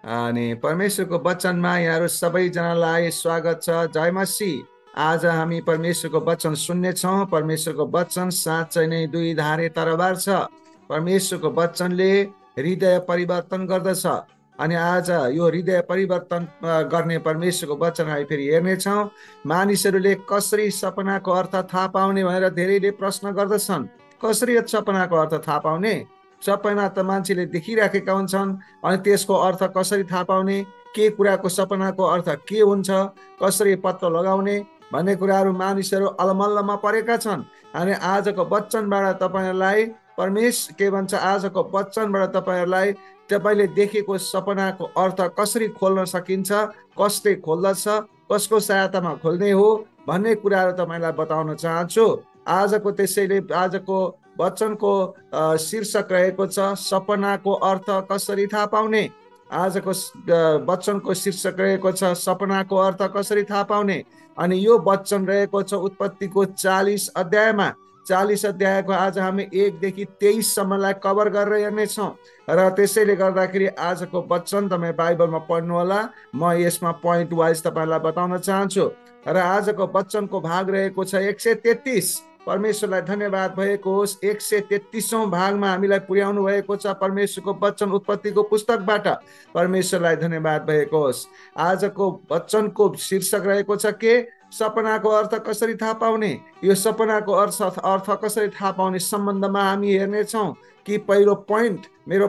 अनि परमेश्वरको वचनमा यहाँहरू सबैजनालाई स्वागत छ। जय मसीह। आज हामी परमेश्वरको वचन सुन्नेछौँ। परमेश्वरको वचन साँच्चै नै दुई धारे तरबार छ। परमेश्वरको वचनले हृदय परिवर्तन गर्दछ। अनि आज यो हृदय परिवर्तन गर्ने परमेश्वरको वचन हामी फेरि हेर्नेछौँ। मानिसहरूले कसरी सपनाको अर्थ थाहा पाउने भनेर धेरैले प्रश्न गर्दछन्। कसरी सपनाको अर्थ थाहा पाउने? सपना त मान्छेले देखिराखेका हुन्छन्, अनि त्यसको अर्थ कसरी थाहा पाउने, के कुराको सपनाको अर्थ के हुन्छ, कसरी पत्तो लगाउने भन्ने कुराहरू मानिसहरू अलमल्लमा परेका छन्। अनि आजको वचनबाट तपाईँहरूलाई के भन्छ, आजको वचनबाट तपाईँहरूलाई तपाईँले देखेको सपनाको अर्थ कसरी खोल्न सकिन्छ, कसले खोल्दछ, कसको सहायतामा खोल्ने हो भन्ने कुराहरू तपाईँलाई बताउन चाहन्छु। आजको वचनको शीर्षक रहेको छ सपनाको अर्थ कसरी थाहा पाउने। आजको वचनको शीर्षक रहेको छ सपनाको अर्थ कसरी थाहा पाउने। अनि यो वचन रहेको छ उत्पत्तिको 40 अध्यायमा। 40 अध्यायको आज हामी 1 देखि 23 सम्मलाई कभर गरेर हेर्नेछौँ। र त्यसैले गर्दाखेरि आजको वचन तपाईँ बाइबलमा पढ्नु होला। म यसमा पोइन्ट वाइज तपाईँलाई बताउन चाहन्छु। र आजको वचनको भाग रहेको छ 133। परमेश्वरलाई धन्यवाद भएको होस्। 133औं भागमा हामीलाई पुर्याउनु भएको छ परमेश्वरको वचन उत्पत्तिको पुस्तकबाट। परमेश्वरलाई धन्यवाद भएको होस्। आजको वचनको शीर्षक रहेको छ के? सपनाको अर्थ कसरी थाहा पाउने। यो सपनाको अर्थ कसरी थाहा पाउने सम्बन्धमा हामी हेर्नेछौँ कि मेरो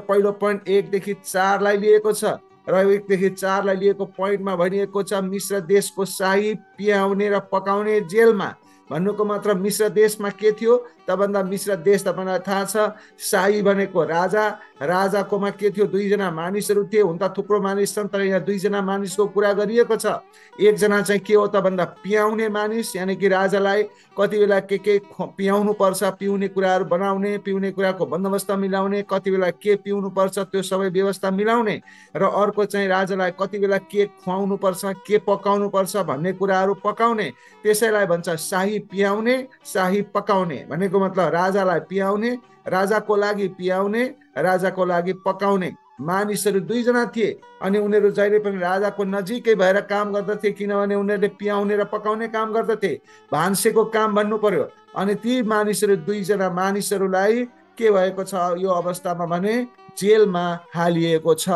पहिलो पोइन्ट 1 देखि 4लाई लिएको छ। र 1 देखि 4लाई लिएको पोइन्टमा भनिएको छ मिश्र देशको शाही पियाउने र पकाउने जेलमा। भन्नुको मतलब मिश्र देशमा के थियो त भन्दा मिश्र देश तपाईँलाई थाहा छ, शाही भनेको राजा। राजाकोमा के थियो? 2 जना मानिसहरू थिए। हुन त थुप्रो मानिस छन्, तर यहाँ 2 जना मानिसको कुरा गरिएको छ। एकजना चाहिँ के हो त भन्दा पियाउने मानिस, यानि कि राजालाई कति बेला के पियाउनु पर्छ, पिउने कुराहरू बनाउने, पिउने कुराको बन्दोबस्त मिलाउने, कति बेला के पिउनु पर्छ त्यो सबै व्यवस्था मिलाउने। र अर्को चाहिँ राजालाई कति बेला के खुवाउनु पर्छ, के पकाउनु पर्छ भन्ने कुराहरू पकाउने। त्यसैलाई भन्छ शाही पियाउने, शाही पकाउने। भनेको मतलब राजालाई पियाउने, राजाको लागि पियाउने, राजाको लागि पकाउने। मानिसहरू 2 जना थिए। अनि उनीहरू जहिले पनि राजाको नजिकै भएर काम गर्दथे, किनभने उनीहरूले पियाउने र पकाउने काम गर्दथे। भान्सेको काम भन्नु पर्यो। अनि ती मानिसहरू 2 जना मानिसहरूलाई के भएको छ यो अवस्थामा भने जेलमा हालिएको छ।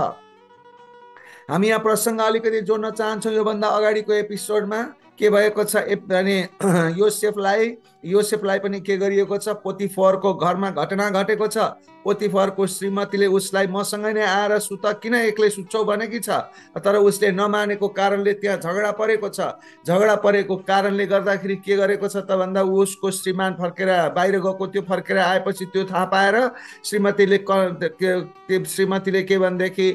हामी यहाँ प्रसङ्ग अलिकति जोड्न चाहन्छौँ। योभन्दा अगाडिको एपिसोडमा के भएको छ भने योसेफलाई पनि के गरिएको छ, पोतिफरको घरमा घटना घटेको छ। पोतिफरको श्रीमतीले उसलाई मसँगै नै आएर सुत, किन एक्लै सुत्छौ भनेकी छ। तर उसले नमानेको कारणले त्यहाँ झगडा परेको छ। झगडा परेको कारणले गर्दाखेरि के गरेको छ त भन्दा उसको श्रीमान फर्केर बाहिर गएको थियो। फर्केर आएपछि त्यो थाहा पाएर श्रीमतीले के भनेदेखि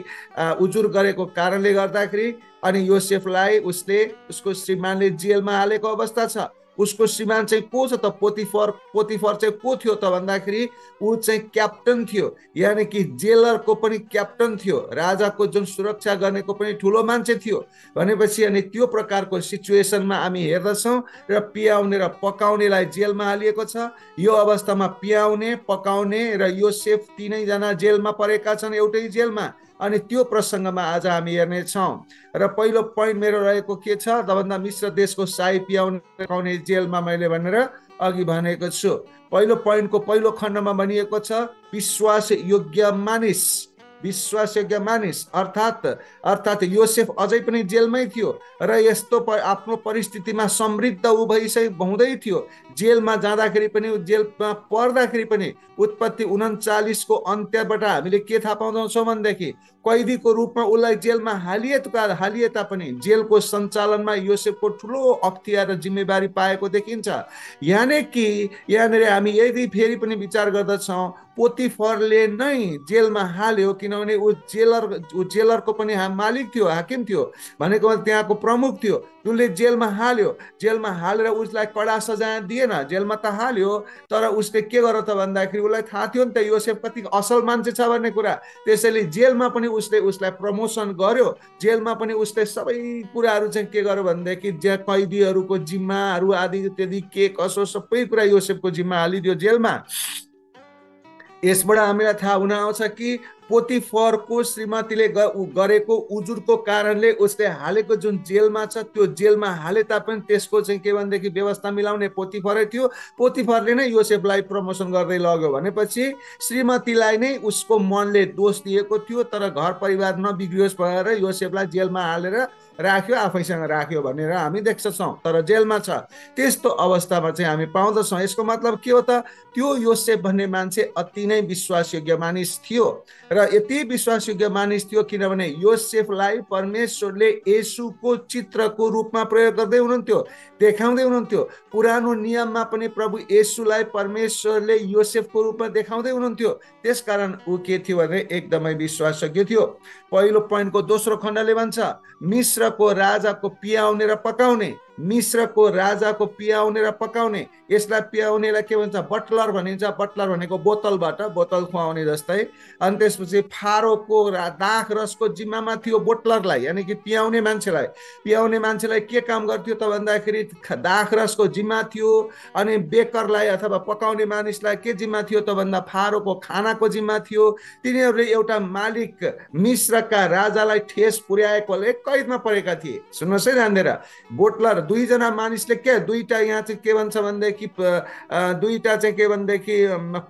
उजुर गरेको कारणले गर्दाखेरि अनि योसेफलाई उसको श्रीमानले जेलमा हालेको अवस्था छ। उसको श्रीमान चाहिँ को छ त? पोतिफर चाहिँ को थियो त भन्दाखेरि ऊ चाहिँ क्याप्टन थियो, यानि कि जेलरको पनि क्याप्टन थियो। राजाको जुन सुरक्षा गर्नेको पनि ठुलो मान्छे थियो। भनेपछि अनि त्यो प्रकारको सिचुएसनमा हामी हेर्दछौँ। र पियाउने र पकाउनेलाई जेलमा हालिएको छ। यो अवस्थामा पियाउने, पकाउने र योसेफ 3 जना जेलमा परेका छन्, एउटै जेलमा। अनि त्यो प्रसङ्गमा आज हामी हेर्नेछौँ। र पहिलो पोइन्ट मेरो रहेको के छ त भन्दा मिश्र देशको शाही पियाउने पकाउने जेलमा मैले भनेर अघि भनेको छु। पहिलो पोइन्टको पहिलो खण्डमा भनिएको छ विश्वासयोग्य मानिस। विश्वासयोग्य मानिस अर्थात् योसेफ अझै पनि जेलमै थियो र यस्तो आफ्नो परिस्थितिमा समृद्ध हुँदै थियो। जेलमा जाँदाखेरि पनि, जेलमा पर्दाखेरि पनि उत्पत्ति 39 को अन्त्यबाट हामीले के थाहा पाउँछौँ भनेदेखि कैदीको रूपमा उसलाई जेलमा हालिए तापनि जेलको सञ्चालनमा योसेफको ठुलो अख्तियार र जिम्मेवारी पाएको देखिन्छ। यानि कि यहाँनिर हामी यदि फेरि पनि विचार गर्दछौँ, पोतिफरले नै जेलमा हाल्यो, किनभने ऊ जेलरको पनि मालिक थियो, हाकिम थियो, भनेको त्यहाँको प्रमुख थियो। उसले जेलमा हालेर उसलाई कडा सजाय दिएन। जेलमा त हाल्यो, तर उसले के गर्यो त भन्दाखेरि उसलाई थाहा थियो नि त योसेफ कति असल मान्छे छ भन्ने कुरा। त्यसैले जेलमा पनि उसलाई प्रमोसन गर्यो। जेलमा पनि उसले सबै कुराहरू चाहिँ के गर्यो भनेदेखि कैदीहरूको जिम्माहरू आदि इत्यादि के कसो सबै कुरा योसेफको जिम्मा हालिदियो जेलमा। यसबाट हामीलाई थाहा हुन आउँछ कि पोतिफरको श्रीमतीले गरेको उजुरको कारणले उसले हालेको जुन जेलमा छ त्यो जेलमा हाले तापनि त्यसको चाहिँ के भनेदेखि व्यवस्था मिलाउने पोतिफरै थियो। पोतिफरले नै योसेफलाई प्रमोसन गर्दै लग्यो भनेपछि श्रीमतीलाई नै उसको मनले दोष दिएको थियो, तर घर परिवार नबिग्रियोस् भनेर योसेफलाई जेलमा हालेर राख्यो, आफैसँग राख्यो भनेर हामी देख्छौँ। तर जेलमा छ, त्यस्तो अवस्थामा चाहिँ हामी पाउँदछौँ। यसको मतलब के हो त? त्यो योसेफ भन्ने मान्छे अति नै विश्वासयोग्य मानिस थियो र यति विश्वासयोग्य मानिस थियो किनभने योसेफलाई परमेश्वरले येशूको चित्रको रूपमा प्रयोग गर्दै हुनुहुन्थ्यो, देखाउँदै हुनुहुन्थ्यो। पुरानो नियममा पनि प्रभु येशूलाई परमेश्वरले योसेफको रूपमा देखाउँदै हुनुहुन्थ्यो। त्यसकारण ऊ के थियो भने एकदमै विश्वासयोग्य थियो। पहिलो पोइन्टको दोस्रो खण्डले भन्छ मिस्रको राजाको पियाउने र पकाउने। मिस्रको राजाको पियाउने र पकाउने, यसलाई पियाउनेलाई के भन्छ? बटलर भनिन्छ। बटलर भनेको बोतलबाट बोतल खुवाउने जस्तै। अनि त्यसपछि फारोको दाख रसको जिम्मामा थियो बोटलरलाई, यानि कि पियाउने मान्छेलाई। पियाउने मान्छेलाई के काम गर्थ्यो त भन्दाखेरि दाख रसको जिम्मा थियो। अनि बेकरलाई अथवा पकाउने मानिसलाई के जिम्मा थियो त भन्दा फारोको खानाको जिम्मा थियो। तिनीहरूले एउटा मालिक मिस्रका राजालाई ठेस पुर्याएकोले कैदमा परेका थिए। सुन्नुहोस् है ध्यान दिएर, बोटलर दुईजना मानिसले के दुईटा यहाँ चाहिँ के भन्छ भनेदेखि दुईटा चाहिँ के भनेदेखि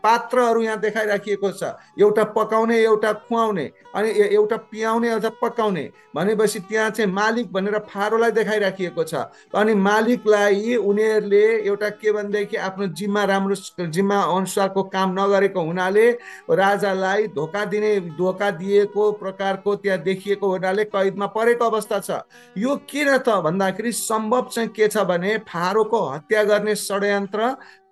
पात्रहरू यहाँ देखाइराखिएको छ, एउटा पकाउने एउटा खुवाउने, अनि एउटा पियाउने अथवा पकाउने भनेपछि त्यहाँ चाहिँ मालिक भनेर फारोलाई देखाइराखिएको छ। अनि मालिकलाई उनीहरूले एउटा के भनेदेखि आफ्नो जिम्मा राम्रो जिम्मा अनुसारको काम नगरेको हुनाले राजालाई धोका दिएको प्रकारको त्यहाँ देखिएको हुनाले कैदमा परेको अवस्था छ। यो किन त भन्दाखेरि सम्भव चाहिँ के छ भने फारोको हत्या गर्ने षड्यन्त्र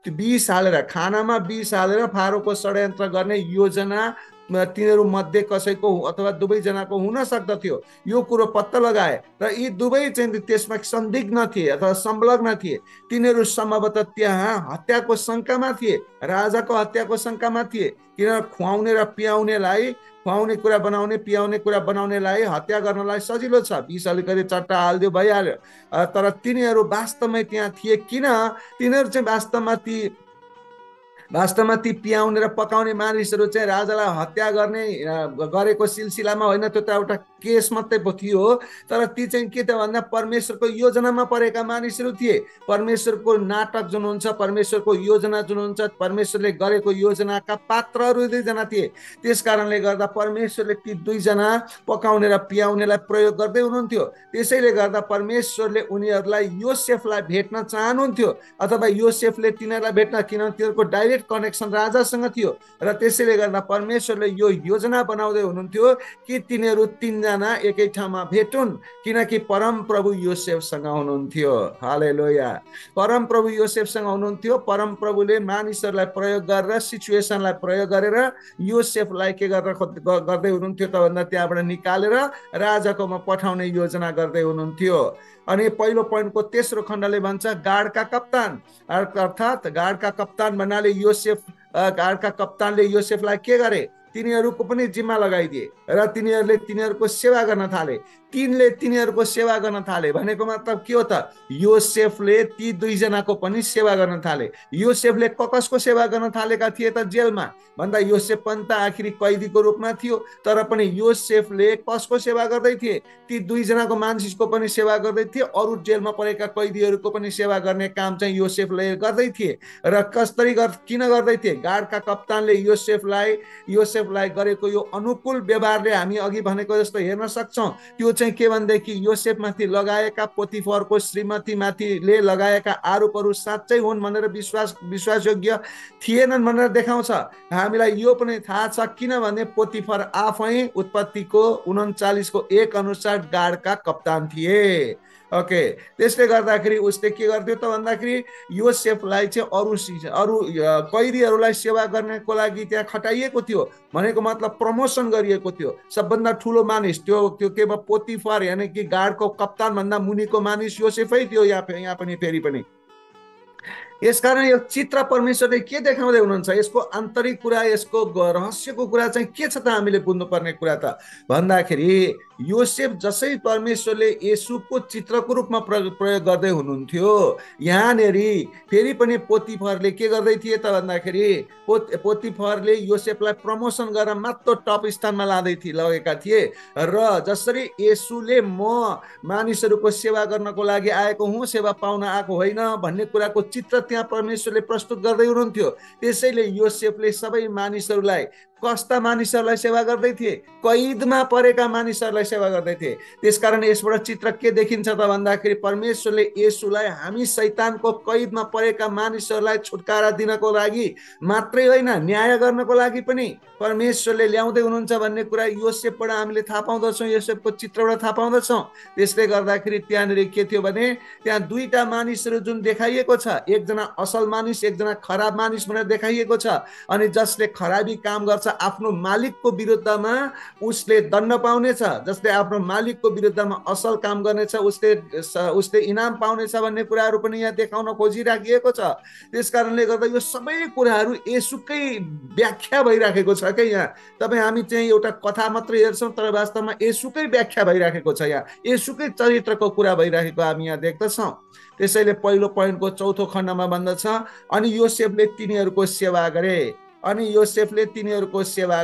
विष हालेर, खानामा विष हालेर फारोको षड्यन्त्र गर्ने योजना तिनीहरू मध्ये कसैको अथवा दुवैजनाको हुन सक्दथ्यो। यो कुरो पत्ता लगाए र यी दुवै चाहिँ त्यसमा संदिग्ध थिए अथवा संलग्न थिए। तिनीहरू सम्भवतः त्यहाँ हत्याको शङ्कामा थिए, राजाको हत्याको शङ्कामा थिए। किन खुवाउने र पियाउनेलाई, खुवाउने कुरा बनाउने पियाउने कुरा बनाउनेलाई हत्या गर्नलाई सजिलो छ, विष अलिकति चट्टा हालिदियो भइहाल्यो। तर तिनीहरू वास्तवमै त्यहाँ थिए किन? तिनीहरू चाहिँ वास्तवमा ती पियाउने र पकाउने मानिसहरू चाहिँ राजालाई हत्या गरेको सिलसिलामा होइन, त्यो त एउटा केस मात्रै पो थियो। तर ती चाहिँ के त भन्दा परमेश्वरको योजनामा परेका मानिसहरू थिए। परमेश्वरको नाटक जुन हुन्छ, परमेश्वरको योजना जुन हुन्छ, परमेश्वरले गरेको योजनाका पात्रहरू दुईजना थिए। त्यस कारणले गर्दा परमेश्वरले ती दुईजना पकाउने र पियाउनेलाई प्रयोग गर्दै हुनुहुन्थ्यो। त्यसैले गर्दा परमेश्वरले उनीहरूलाई योसेफलाई भेट्न चाहनुहुन्थ्यो अथवा योसेफले तिनीहरूलाई भेट्न, किनभने तिनीहरूको डाइरेक्ट कनेक्सन राजासँग थियो र त्यसैले गर्दा परमेश्वरले यो योजना बनाउँदै हुनुहुन्थ्यो कि तिनीहरू तीनजना एकै ठाउँमा भेटुन्, किनकि परम प्रभु योसेफसँग हुनुहुन्थ्यो। हालेलुया। परम प्रभु योसेफसँग हुनुहुन्थ्यो। परम प्रभुले मानिसहरूलाई प्रयोग गरेर, सिचुएसनलाई प्रयोग गरेर योसेफलाई के गर्दै हुनुहुन्थ्यो त भन्दा त्यहाँबाट निकालेर राजाकोमा पठाउने योजना गर्दै हुनुहुन्थ्यो। अनि पहिलो पोइन्टको तेस्रो खण्डले भन्छ गार्डका कप्तान, अर्थात् गार्डका कप्तान भन्नाले गार्डका कप्तानले योसेफलाई के गरे? तिनीहरूको पनि जिम्मा लगाइदिए र तिनीहरूको सेवा गर्न थाले। तिनीहरूको सेवा गर्न थाले भनेको मतलब के हो त? योसेफले ती दुईजनाको पनि सेवा गर्न थाले। योसेफले कसको सेवा गर्न थालेका थिए त? जेलमा भन्दा योसेफ पनि त आखिरी कैदीको रूपमा थियो, तर पनि योसेफले कसको सेवा गर्दै थिए? ती दुईजनाको मानिसको पनि सेवा गर्दै थिए। अरू जेलमा परेका कैदीहरूको पनि सेवा गर्ने काम चाहिँ योसेफले गर्दै थिए। र किन गर्दै थिए? गार्डका कप्तानले योसेफलाई गरेको यो अनुकूल व्यवहारले हामी अघि भनेको जस्तो हेर्न सक्छौँ। त्यो चाहिँ के भनेदेखि योसेफमाथि लगाएका, पोतिफरको श्रीमतीमाथिले लगाएका आरोपहरू साँच्चै हुन् भनेर विश्वासयोग्य थिएनन् भनेर देखाउँछ। हामीलाई यो पनि थाहा छ किनभने पोतिफर आफै उत्पत्तिको 39:1 अनुसार गार्डका कप्तान थिए। ओके, त्यसले गर्दाखेरि उसले के गर्थ्यो त भन्दाखेरि योसेफलाई चाहिँ अरू कैदीहरूलाई सेवा गर्नको लागि त्यहाँ खटाइएको थियो। भनेको मतलब प्रमोसन गरिएको थियो। सबभन्दा ठुलो मानिस त्यो के पोतिफर यानि कि गार्डको कप्तान भन्दा मुनिको मानिस योसेफै थियो यहाँ पनि फेरि पनि। यसकारण यो चित्र परमेश्वरले के देखाउँदै हुनुहुन्छ, यसको आन्तरिक कुरा, यसको रहस्यको कुरा चाहिँ के छ त हामीले बुझ्नुपर्ने कुरा त भन्दाखेरि योसेफ जसै परमेश्वरले येशूको चित्रको रूपमा प्रयोग गर्दै हुनुहुन्थ्यो, यहाँनेरि फेरि पनि पोतिफरले के गर्दै थिए त भन्दाखेरि पोतिफरले योसेफलाई प्रमोसन गरेर मात्र टप स्थानमा लगेका थिए। र जसरी येशूले म मानिसहरूको सेवा गर्नको लागि आएको हुँ, सेवा पाउन आएको होइन भन्ने कुराको चित्र त्यहाँ परमेश्वरले प्रस्तुत गर्दै हुनुहुन्थ्यो। त्यसैले योसेफले सबै मानिसहरूलाई, कस्ता मानिसहरूलाई सेवा गर्दै थिए? कैदमा परेका मानिसहरूलाई सेवा गर्दै थिए। त्यसकारण यसबाट चित्र के देखिन्छ त भन्दाखेरि परमेश्वरले येशूलाई हामी शैतानको कैदमा परेका मानिसहरूलाई छुटकारा दिनको लागि मात्रै होइन, न्याय गर्नको लागि पनि परमेश्वरले ल्याउँदै हुनुहुन्छ भन्ने कुरा योसेफबाट हामीले थाहा पाउँदछौँ, योसेफको चित्रबाट थाहा पाउँदछौँ। त्यसले गर्दाखेरि त्यहाँनिर के थियो भने त्यहाँ दुईटा मानिसहरू जुन देखाइएको छ, एकजना असल मानिस, एकजना खराब मानिस भनेर देखाइएको छ। अनि जसले खराबी काम गर्छ आफ्नो मालिकको विरुद्धमा उसले दण्ड पाउनेछ, जसले आफ्नो मालिकको विरुद्धमा असल काम गर्नेछ उसले इनाम पाउनेछ भन्ने कुराहरू पनि यहाँ देखाउन खोजिराखिएको छ। त्यसकारणले गर्दा यो सबै कुराहरू येशूकै व्याख्या भइराखेको छ क्या। यहाँ तपाईँ हामी चाहिँ एउटा कथा मात्रै हेर्छौँ, तर वास्तवमा येशूकै व्याख्या भइराखेको छ। यहाँ येशूकै चरित्रको कुरा भइराखेको हामी यहाँ देख्दछौँ। त्यसैले पहिलो पोइन्टको चौथो खण्डमा भन्दछ, अनि योसेफले तिनीहरूको सेवा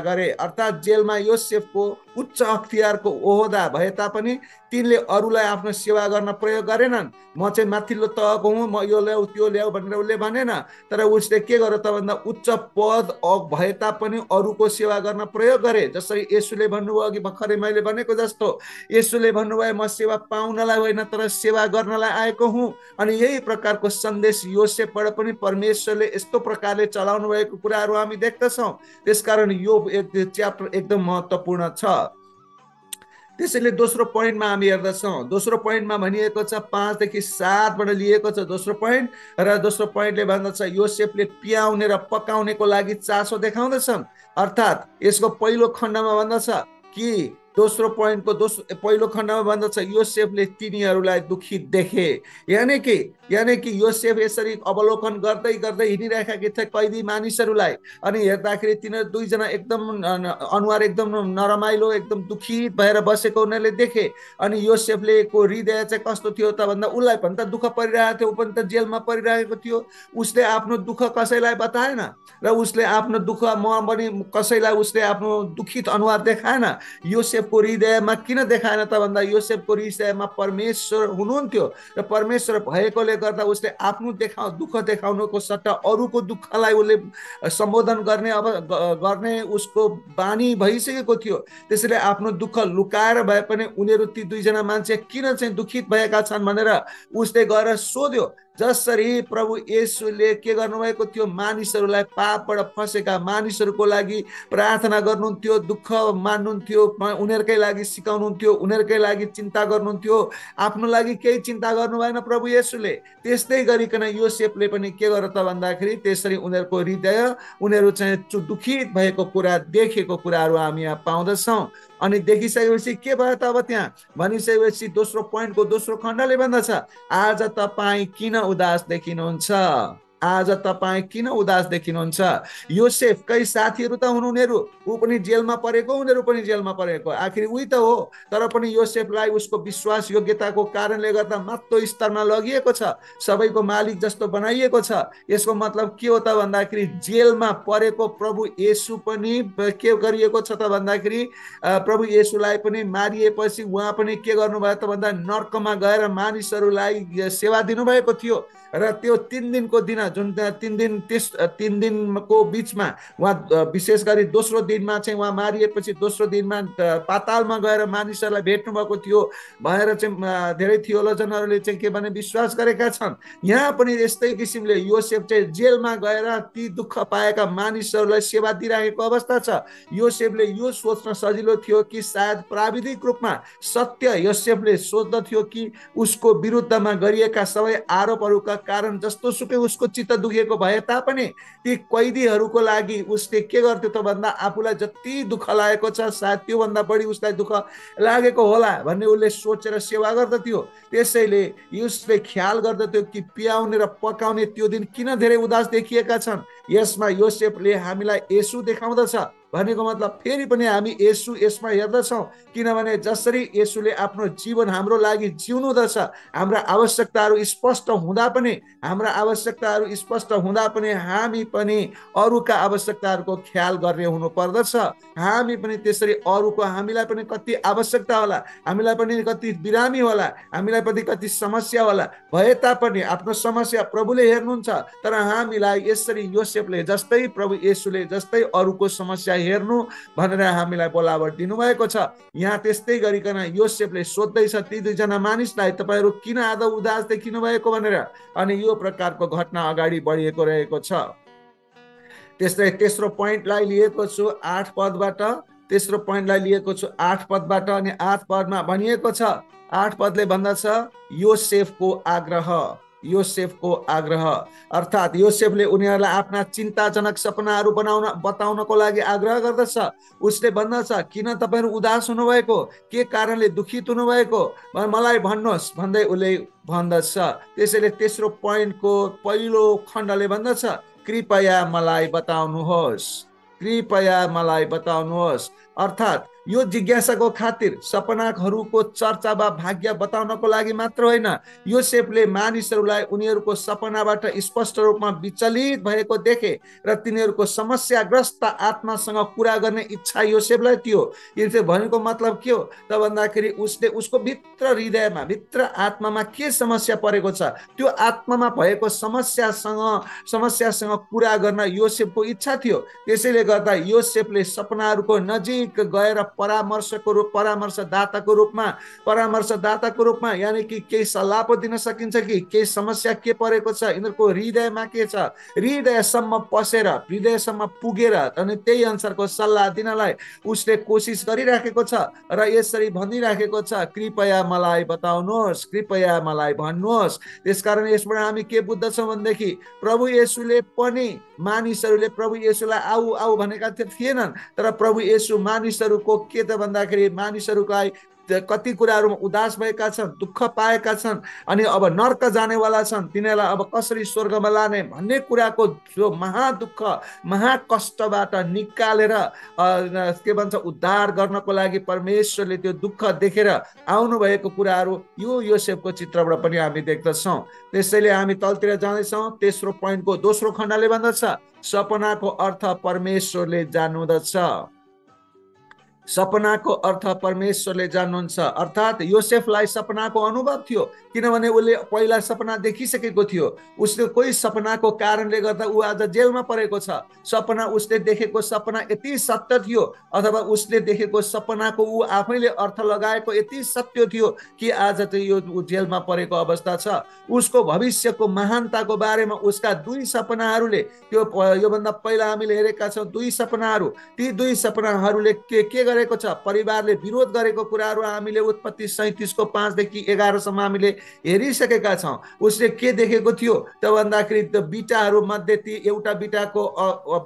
गरे। अर्थात् जेलमा योसेफको उच्च अख्तियारको ओहदा भए तापनि तिनले अरूलाई आफ्नो सेवा गर्न प्रयोग गरेनन्। म चाहिँ माथिल्लो तहको हुँ, म यो ल्याऊ त्यो ल्याऊ भनेर उसले भनेन। तर उसले के गर्यो त भन्दा उच्च पद भए तापनि अरूको सेवा गर्न प्रयोग गरे। जसरी येशूले भन्नुभयो, अघि भर्खरै मैले भनेको जस्तो येशूले भन्नुभयो, म सेवा पाउनलाई होइन तर सेवा गर्नलाई आएको हुँ। अनि यही प्रकारको सन्देश योसेफबाट पनि परमेश्वरले यस्तो प्रकारले चलाउनु भएको कुराहरू हामी देख्दछौँ। त्यसकारण यो च्याप्टर एकदम महत्त्वपूर्ण छ। त्यसैले दोस्रो पोइन्टमा हामी हेर्दछौँ। दोस्रो पोइन्टमा भनिएको छ 5 देखि 7 बाट लिएको छ दोस्रो पोइन्ट। र दोस्रो पोइन्टले भन्दछ योसेफले पियाउने र पकाउनेको लागि चासो देखाउँदछन्। अर्थात् यसको पहिलो खण्डमा भन्दछ कि दोस्रो पोइन्टको पहिलो खण्डमा भन्दछ योसेफले तिनीहरूलाई दुखी देखे। यानि कि योसेफ यसरी अवलोकन गर्दै गर्दै हिँडिरहेका थिए कैदी मानिसहरूलाई। अनि हेर्दाखेरि तिनीहरू दुईजना एकदम अनुहार एकदम नरमाइलो, एकदम दुखित भएर बसेको उनीहरूले देखे। अनि योसेफले को हृदय चाहिँ कस्तो थियो त भन्दा उसलाई पनि त दुःख परिरहेको थियो, ऊ पनि त जेलमा परिरहेको थियो। उसले आफ्नो दुःख कसैलाई बताएन र उसले आफ्नो दुःख कसैलाई उसले आफ्नो दुखित अनुहार देखाएन। योसेफको हृदयमा किन देखाएन त भन्दा योसेफको हृदयमा परमेश्वर हुनुहुन्थ्यो र परमेश्वर भएकोले गर्दा उसले आफ्नो दुःख देखाउनुको सट्टा अरूको दुःखलाई उसले सम्बोधन गर्ने उसको बानी भइसकेको थियो। त्यसैले आफ्नो दुःख लुकाएर भए पनि उनीहरू ती दुईजना मान्छे किन चाहिँ दुखित भएका छन् भनेर उसले गएर सोध्यो। जसरी प्रभु येशूले के गर्नुभएको थियो, मानिसहरूलाई पापबाट फसेका मानिसहरूको लागि प्रार्थना गर्नुहुन्थ्यो, दुःख मान्नुहुन्थ्यो, उनीहरूकै लागि सिकाउनुहुन्थ्यो, उनीहरूकै लागि चिन्ता गर्नुहुन्थ्यो। आफ्नो लागि केही चिन्ता गर्नु भएन प्रभु येशूले। त्यस्तै गरिकन योसेफले पनि के गर्यो त भन्दाखेरि त्यसरी उनीहरूको हृदय, उनीहरू चाहिँ दुखित भएको कुरा देखेको कुराहरू हामी यहाँ पाउँदछौँ। अनि देखिसकेपछि के भयो त अब त्यहाँ भनिसकेपछि दोस्रो पोइन्टको दोस्रो खण्डले भन्दछ, आज तपाईँ किन उदास देखिनुहुन्छ? आज तपाईँ किन उदास देखिनुहुन्छ? योसेफकै साथीहरू त हुनु, उनीहरू ऊ पनि जेलमा परेको, उनीहरू पनि जेलमा परेको, आखिर उही त हो। तर पनि योसेफलाई उसको विश्वास योग्यताको कारणले गर्दा माथिल्लो स्तरमा लगिएको छ, सबैको मालिक जस्तो बनाइएको छ। यसको मतलब के हो त भन्दाखेरि जेलमा परेको प्रभु येशू पनि के गरिएको छ त भन्दाखेरि प्रभु येशूलाई पनि मारिएपछि उहाँ पनि के गर्नुभयो त भन्दा नर्कमा गएर मानिसहरूलाई सेवा दिनुभएको थियो। र त्यो 3 दिनको दिन जुन 3 दिनको बिचमा उहाँ विशेष गरी दोस्रो दिनमा चाहिँ उहाँ मारिएपछि दोस्रो दिनमा पातालमा गएर मानिसहरूलाई भेट्नु भएको थियो भएर चाहिँ धेरै थियोलोजनहरूले चाहिँ के भने विश्वास गरेका छन्। यहाँ पनि यस्तै किसिमले योसेफ चाहिँ जेलमा गएर ती दुःख पाएका मानिसहरूलाई सेवा दिइरहेको अवस्था छ। योसेफले यो सोच्न सजिलो थियो कि सायद प्राविधिक रूपमा सत्य योसेफले सोच्दथ्यो कि उसको विरुद्धमा गरिएका सबै आरोपहरूका कारण जस्तो सुकै उसको चित्त दुखेको भए तापनि ती कैदीहरूको लागि उसले के गर्थ्यो त भन्दा आफूलाई जति दुःख लागेको छ सायद त्योभन्दा बढी उसलाई दुःख लागेको होला भन्ने उसले सोचेर सेवा गर्दथ्यो। त्यसैले उसले ख्याल गर्दथ्यो कि पियाउने र पकाउने त्यो दिन किन धेरै उदास देखिएका छन्। यसमा योसेफले हामीलाई येशू देखाउँदछ भनेको मतलब फेरि पनि हामी येशू यसमा हेर्दछौँ, किनभने जसरी येशूले आफ्नो जीवन हाम्रो लागि जिउनुहुँदछ, हाम्रा आवश्यकताहरू स्पष्ट हुँदा पनि हामी पनि अरूका आवश्यकताहरूको ख्याल गर्ने हुनु पर्दछ। हामी पनि त्यसरी अरूको, हामीलाई पनि कति आवश्यकता होला, हामीलाई पनि कति बिरामी होला, हामीलाई पनि कति समस्या होला, भए तापनि आफ्नो समस्या प्रभुले हेर्नुहुन्छ, तर हामीलाई यसरी योसेफले जस्तै, प्रभु येशूले जस्तै अरूको समस्या हेर्नु भनेर हामीलाई बोलावट दिनुभएको छ। यहाँ त्यस्तै गरिकन योसेफले सोध्दैछ ती दुईजना मानिसलाई, तपाईँहरू किन आज उदास देखिनु भएको भनेर। अनि यो प्रकारको घटना अगाडि बढिएको रहेको छ। त्यस्तै तेस्रो पोइन्टलाई लिएको छु 8 पदबाट, अनि 8 पदमा भनिएको छ, 8 पदले भन्दछ योसेफको आग्रह, अर्थात् योसेफले उनीहरूलाई आफ्ना चिन्ताजनक सपनाहरू बताउनको लागि आग्रह गर्दछ। उसले भन्दछ किन तपाईँहरू उदास हुनुभएको, के कारणले दुखित हुनुभएको, मलाई भन्नुहोस् भन्दै उसले भन्दछ। त्यसैले तेस्रो पोइन्टको पहिलो खण्डले भन्दछ कृपया मलाई बताउनुहोस्, अर्थात् यो जिज्ञासाको खातिर, सपनाहरूको चर्चा वा भाग्य बताउनको लागि मात्र होइन, योसेफले मानिसहरूलाई उनीहरूको सपनाबाट स्पष्ट रूपमा विचलित भएको देखे र तिनीहरूको समस्याग्रस्त आत्मासँग कुरा गर्ने इच्छा योसेफलाई थियो। यो भनेको मतलब के हो त भन्दाखेरि उसले उसको भित्र हृदयमा, भित्र आत्मामा के समस्या परेको छ, त्यो आत्मामा भएको समस्यासँग कुरा गर्न योसेफको इच्छा थियो। त्यसैले गर्दा योसेफले सपनाहरूको नजिक गएर परामर्शदाताको रूपमा यानी कि केही सल्लाह पो दिन सकिन्छ कि केही समस्या के परेको छ, यिनीहरूको हृदयमा के छ, हृदयसम्म पसेर, हृदयसम्म पुगेर अनि त्यही अनुसारको सल्लाह दिनलाई उसले कोसिस गरिराखेको छ र यसरी भनिराखेको छ कृपया मलाई बताउनुहोस्, कृपया मलाई भन्नुहोस्। त्यसकारण यसबाट हामी के बुझ्दछौँ भनेदेखि प्रभु येशूले पनि, मानिसहरूले प्रभु येशूलाई आऊ आऊ भनेका थिएनन्, तर प्रभु येशू मानिसहरूको के त भन्दाखेरि मानिसहरूलाई कति कुराहरूमा उदास भएका छन्, दुःख पाएका छन्, अनि अब नर्क जानेवाला छन्, तिनीहरूलाई अब कसरी स्वर्गमा लाने भन्ने कुराको जो महादुःख, महाकष्टबाट निकालेर के भन्छ उद्धार गर्नको लागि परमेश्वरले त्यो दुःख देखेर आउनु भएको कुराहरू यो योसेफको चित्रबाट पनि हामी देख्दछौँ। त्यसैले हामी तलतिर जाँदैछौँ। तेस्रो पोइन्टको दोस्रो खण्डले भन्दछ सपनाको अर्थ परमेश्वरले जान्नुहुँदछ, सपनाको अर्थ परमेश्वरले जान्नुहुन्छ। अर्थात् योसेफलाई सपनाको अनुभव थियो, किनभने उसले पहिला सपना देखिसकेको थियो। उसले कोही सपनाको कारणले गर्दा ऊ आज जेलमा परेको छ। सपना उसले देखेको सपना यति सत्य थियो, अथवा उसले देखेको सपनाको ऊ आफैले अर्थ लगाएको यति सत्य थियो कि आज चाहिँ यो जेलमा परेको अवस्था छ। उसको भविष्यको महानताको बारेमा उसका दुई सपनाहरूले, त्यो योभन्दा पहिला हामीले हेरेका छौँ दुई सपनाहरू, ती दुई सपनाहरूले के गरेको छ, परिवारले विरोध गरेको कुराहरू हामीले उत्पत्ति 37 को 5 देखि 11 सम्म हामीले हेरिसकेका छौँ। उसले के देखेको थियो त भन्दाखेरि त्यो बिटाहरू मध्ये ती एउटा बिटाको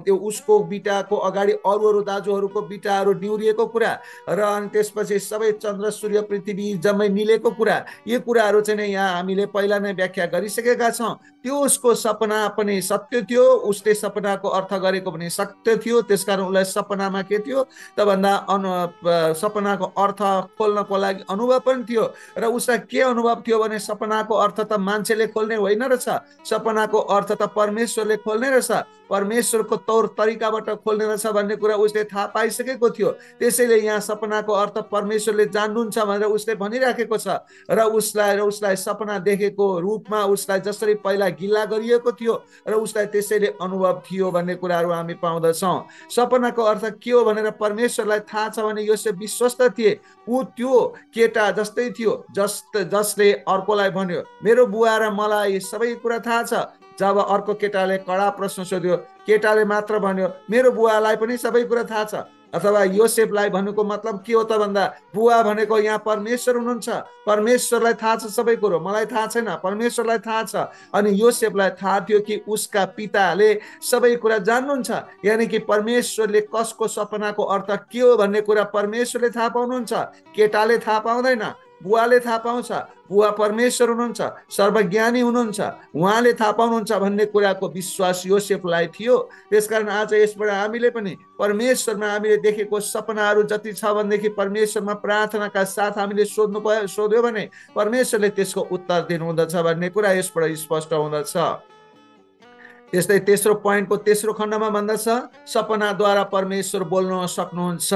उसको बिटाको अगाडि अरू दाजुहरूको बिटाहरू निहुरिएको कुरा र अनि त्यसपछि सबै चन्द्र सूर्य पृथ्वी जम्मै मिलेको कुरा, यो कुराहरू चाहिँ यहाँ हामीले पहिला नै व्याख्या गरिसकेका छौँ। त्यो उसको सपना पनि सत्य थियो, उसले सपनाको अर्थ गरेको पनि सत्य थियो। त्यसकारण उसलाई सपनामा के थियो त भन्दा सपनाको अर्थ खोल्नको लागि अनुभव पनि थियो। र उसलाई के अनुभव थियो भने सपनाको अर्थ त मान्छेले खोल्ने होइन रहेछ, सपनाको अर्थ त परमेश्वरले खोल्ने रहेछ, परमेश्वरको तौर तरिकाबाट खोल्ने रहेछ भन्ने कुरा उसले थाहा पाइसकेको थियो। त्यसैले यहाँ सपनाको अर्थ परमेश्वरले जान्नुहुन्छ भनेर उसले भनिराखेको छ र उसलाई सपना देखेको रूपमा उसलाई जसरी पहिला गिल्ला गरिएको थियो र उसलाई त्यसैले अनुभव थियो भन्ने कुराहरू हामी पाउँदछौँ। सपनाको अर्थ के हो भनेर परमेश्वरलाई थाहा छ भने योसेफ विश्वस्त थिए। ऊ त्यो केटा जस्तै थियो जसले अर्कोलाई भन्यो मेरो बुवा र मलाई सबै कुरा थाहा छ। जब अर्को केटाले कडा प्रश्न सोध्यो, केटाले मात्र भन्यो मेरो बुवालाई पनि सबै कुरा थाहा छ। अथवा योसेफलाई भनेको मतलब के हो त भन्दा बुवा भनेको यहाँ परमेश्वर हुनुहुन्छ, परमेश्वरलाई थाहा छ सबै कुरो, मलाई थाहा छैन, परमेश्वरलाई थाहा छ। अनि योसेफलाई थाहा थियो कि उसका पिताले सबै कुरा जान्नुहुन्छ, यानी कि परमेश्वरले कसको सपनाको अर्थ के हो भन्ने कुरा परमेश्वरले थाहा पाउनुहुन्छ, केटाले थाहा पाउँदैन। बुवाले थाहा पाउँछ, बुवा परमेश्वर हुनुहुन्छ, सर्वज्ञानी हुनुहुन्छ, उहाँले थाहा पाउनुहुन्छ भन्ने कुराको विश्वास योसेफलाई थियो। त्यसकारण आज यसबाट हामीले पनि परमेश्वरमा हामीले देखेको सपनाहरू जति छ भनेदेखि परमेश्वरमा प्रार्थनाका साथ हामीले सोध्यो भने परमेश्वरले त्यसको उत्तर दिनुहुँदछ भन्ने कुरा यसबाट स्पष्ट हुँदछ। त्यस्तै तेस्रो पोइन्टको तेस्रो खण्डमा भन्दछ सपनाद्वारा परमेश्वर बोल्न सक्नुहुन्छ।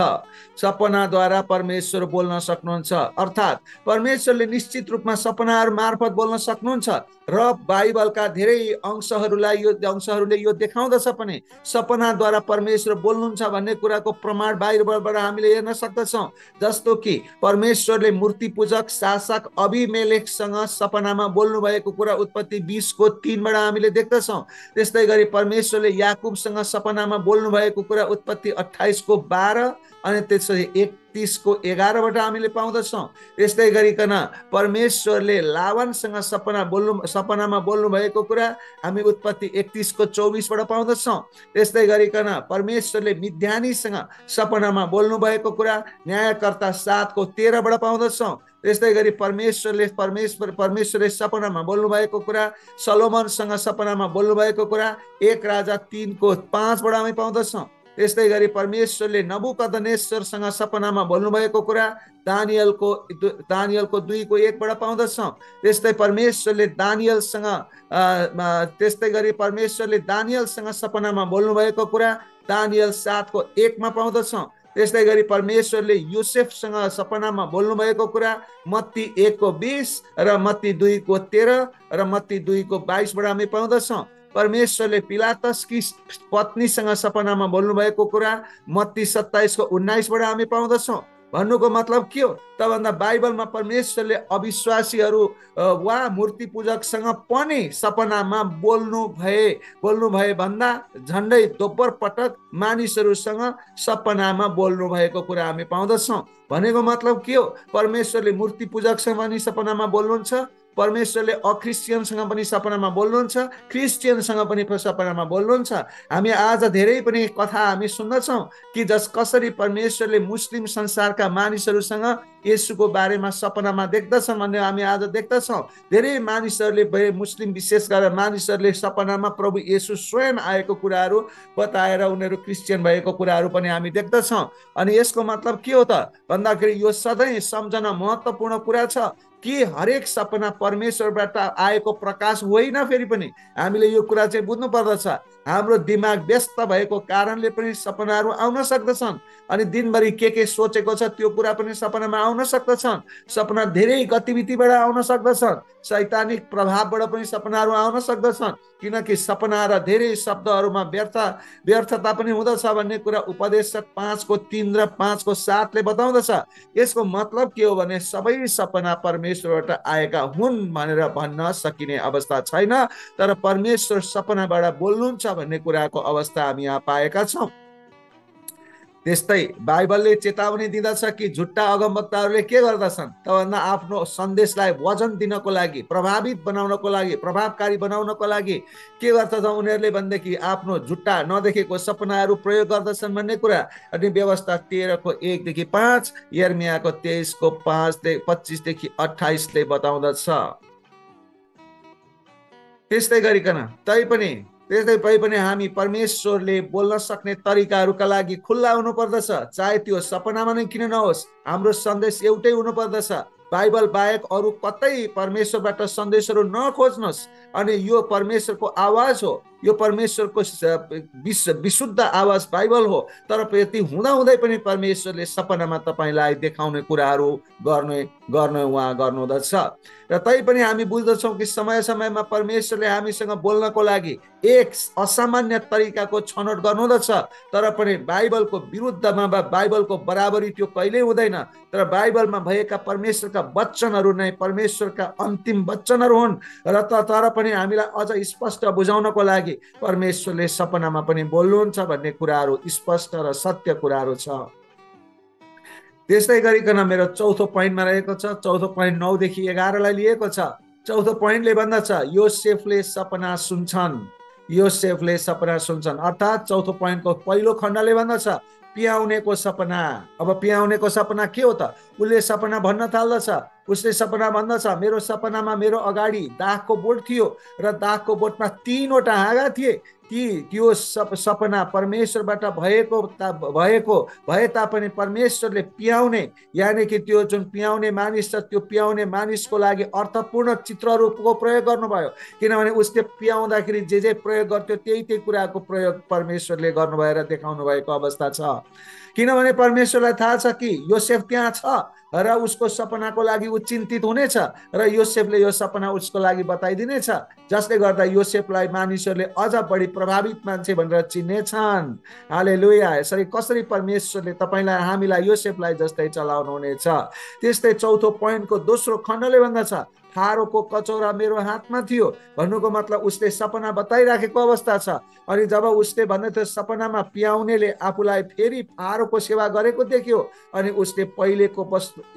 सपनाद्वारा परमेश्वर बोल्न सक्नुहुन्छ अर्थात् परमेश्वरले निश्चित रूपमा सपनाहरू मार्फत बोल्न सक्नुहुन्छ र बाइबलका धेरै अंशहरूले यो देखाउँदछ पनि सपनाद्वारा परमेश्वर बोल्नुहुन्छ भन्ने कुराको प्रमाण बाइबलबाट हामीले हेर्न सक्दछौँ। जस्तो कि परमेश्वरले मूर्ति पूजक शासक अभिमेलेखसँग सपनामा बोल्नु भएको कुरा उत्पत्ति 20:3बाट हामीले देख्दछौँ। त्यस्तै गरी परमेश्वरले याकुबसँग सपनामा बोल्नु भएको कुरा उत्पत्ति 28:12 अनि त्यसपछि 31:11बाट हामीले पाउँदछौँ। त्यस्तै गरिकन परमेश्वरले लाबानसँग सपनामा बोल्नु भएको कुरा हामी उत्पत्ति 31:24बाट पाउँदछौँ। त्यस्तै गरिकन परमेश्वरले मिद्यानीसँग सपनामा बोल्नु भएको कुरा न्यायकर्ता 7:13बाट पाउँदछौँ। त्यस्तै गरी परमेश्वरले सपनामा बोल्नु भएको कुरा सलोमनसँग सपनामा बोल्नु भएको कुरा 1 राजा 3:5बाट हामी पाउँदछौँ। त्यस्तै गरी परमेश्वरले नबुकदनेश्वरसँग सपनामा बोल्नु भएको कुरा दानियलको 2:1बाट पाउँदछौँ। त्यस्तै परमेश्वरले दानियलसँग सपनामा बोल्नु भएको कुरा दानियल 7:1मा पाउँदछौँ। त्यस्तै गरी परमेश्वरले योसेफसँग सपनामा बोल्नु भएको कुरा मत्ती 1:20 र मत्ती 2:13 र मत्ती 2:22बाट हामी पाउँदछौँ। परमेश्वरले पिलातसकी पत्नीसँग सपनामा बोल्नु भएको कुरा मत्ती 27:19बाट हामी पाउँदछौँ। भन्नुको मतलब के हो त भन्दा बाइबलमा परमेश्वरले अविश्वासीहरू वा मूर्ति पूजकसँग पनि सपनामा बोल्नु भए भन्दा झन्डै दोब्बर पटक मानिसहरूसँग सपनामा बोल्नु भएको कुरा हामी पाउँदछौँ। भनेको मतलब के हो? परमेश्वरले मूर्ति पूजकसँग पनि सपनामा बोल्नुहुन्छ, परमेश्वरले अक्रिस्चियनसँग पनि सपनामा बोल्नुहुन्छ, क्रिस्चियनसँग पनि सपनामा बोल्नुहुन्छ। हामी आज धेरै पनि कथा हामी सुन्दछौँ कि कसरी परमेश्वरले मुस्लिम संसारका मानिसहरूसँग येशूको बारेमा सपनामा देख्दछन् भन्ने हामी आज देख्दछौँ। धेरै मानिसहरूले मुस्लिम विशेष गरेर मानिसहरूले सपनामा प्रभु येशू स्वयं आएको कुराहरू बताएर उनीहरू क्रिस्चियन भएको कुराहरू पनि हामी देख्दछौँ। अनि यसको मतलब के हो त भन्दाखेरि यो सधैँ सम्झना महत्त्वपूर्ण कुरा छ कि हरेक सपना परमेश्वरबाट आएको प्रकाश होइन। फेरि पनि हामीले यो कुरा चाहिँ बुझ्नु पर्दछ। हाम्रो दिमाग व्यस्त भएको कारणले पनि सपनाहरू आउन सक्दछन् अनि दिनभरि के सोचेको छ त्यो कुरा पनि सपनामा आउन सक्दछन्। सपना धेरै गतिविधिबाट आउन सक्दछन्, शैतानिक प्रभावबाट पनि सपनाहरू आउन सक्दछन्, किनकि सपना र धेरै शब्दहरूमा व्यर्थता पनि हुँदछ भन्ने कुरा उपदेशक 5:3 र 5:7ले बताउँदछ। यसको मतलब के हो भने सबै सपना परमेश्वरबाट आएका हुन् भनेर भन्न सकिने अवस्था छैन, तर परमेश्वर सपनाबाट बोल्नुहुन्छ भन्ने कुराको अवस्था हामी यहाँ पाएका छौँ। त्यस्तै बाइबलले चेतावनी दिँदछ कि झुट्टा अगमवक्ताहरूले के गर्दछन् त भन्दा आफ्नो सन्देशलाई वजन दिनको लागि, प्रभावित बनाउनको लागि, प्रभावकारी बनाउनको लागि के गर्दछ उनीहरूले भनेदेखि आफ्नो झुट्टा नदेखेको सपनाहरू प्रयोग गर्दछन् भन्ने कुरा। अनि व्यवस्था 13:1-5, यर्मियाको 23:25-28ले बताउँदछ। त्यस्तै पनि हामी परमेश्वरले बोल्न सक्ने तरिकाहरूका लागि खुल्ला हुनुपर्दछ, चाहे त्यो सपनामा नै किन नहोस्। हाम्रो सन्देश एउटै हुनुपर्दछ। बाइबल बाहेक अरू कतै परमेश्वरबाट सन्देशहरू नखोज्नुहोस्। अनि यो परमेश्वरको आवाज हो, यो परमेश्वरको विशुद्ध आवाज बाइबल हो। तर यति हुँदाहुँदै पनि परमेश्वरले सपनामा तपाईँलाई देखाउने कुराहरू गर्ने उहाँ गर्नुहुँदछ। र तैपनि हामी बुझ्दछौँ कि समय समयमा परमेश्वरले हामीसँग बोल्नको लागि एक असामान्य तरिकाको छनौट गर्नुहुँदछ। तर पनि बाइबलको विरुद्धमा वा बाइबलको बराबरी त्यो कहिल्यै हुँदैन। तर बाइबलमा भएका परमेश्वरका वचनहरू नै परमेश्वरका अन्तिम वचनहरू हुन्। र तर पनि हामीलाई अझ स्पष्ट बुझाउनको लागि परमेश्वरले सपनामा पनि बोल्नुहुन्छ भन्ने कुराहरू स्पष्ट र सत्य कुराहरू छ। त्यस्तै गरिकन मेरो चौथो पोइन्टमा रहेको छ, चौथो पोइन्ट 9-11लाई लिएको छ। चौथो पोइन्टले भन्दछ योसेफले सपना सुन्छन्। अर्थात् चौथो पोइन्टको पहिलो खण्डले भन्दछ पियाउनेको सपना। अब पियाउनेको सपना के हो त? उसले सपना भन्न थाल्दछ उसले सपना भन्दछ, मेरो सपनामा मेरो अगाडि दागको बोट थियो र दागको बोटमा 3वटा हाँगा थिए। त्यो सपना परमेश्वरबाट भए तापनि परमेश्वरले पियाउने, यानि कि त्यो जुन पियाउने मानिस छ त्यो पियाउने मानिसको लागि अर्थपूर्ण चित्रहरूको प्रयोग गर्नुभयो। किनभने उसले पियाउँदाखेरि जे प्रयोग गर्थ्यो त्यही कुराको प्रयोग परमेश्वरले गर्नुभयो र देखाउनु भएको अवस्था छ। किनभने परमेश्वरलाई थाहा छ कि योसेफ त्यहाँ छ र उसको सपनाको लागि ऊ चिन्तित हुनेछ र योसेफले यो सपना उसको लागि बताइदिनेछ, जसले गर्दा योसेफलाई मानिसहरूले अझ बढी प्रभावित मान्छे भनेर चिन्नेछन्। हालेलुया। यसरी कसरी परमेश्वरले तपाईँलाई हामीलाई योसेफलाई जस्तै चलाउनु हुनेछ। त्यस्तै चौथो पोइन्टको दोस्रो खण्डले भन्दछ, फारोको कचौरा मेरो हातमा थियो। भन्नुको मतलब उसले सपना बताइराखेको अवस्था छ। अनि जब उसले भन्दै थियो सपनामा पियाउनेले आफूलाई फेरि फारोको सेवा गरेको देख्यो अनि उसले पहिलेको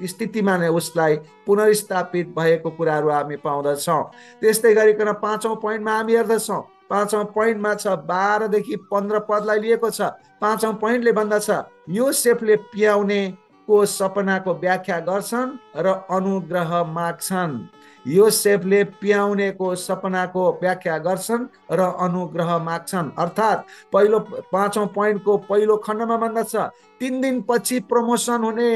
स्थितिमा नै उसलाई पुनर्स्थापित भएको कुराहरू हामी पाउँदछौँ। त्यस्तै गरिकन 5औं पोइन्टमा हामी हेर्दछौँ। 5औं पोइन्टमा छ 12 देखि 15 पदलाई लिएको छ। 5औं पोइन्टले भन्दछ, योसेफले पियाउने को सपनाको व्याख्या गर्छन् र अनुग्रह माग्छन्। योसेफले पियाउनेको सपनाको व्याख्या गर्छन् र अनुग्रह माग्छन्। अर्थात् पहिलो 5औं पोइन्टको पहिलो खण्डमा भन्दछ 3 दिनपछि प्रमोसन हुने,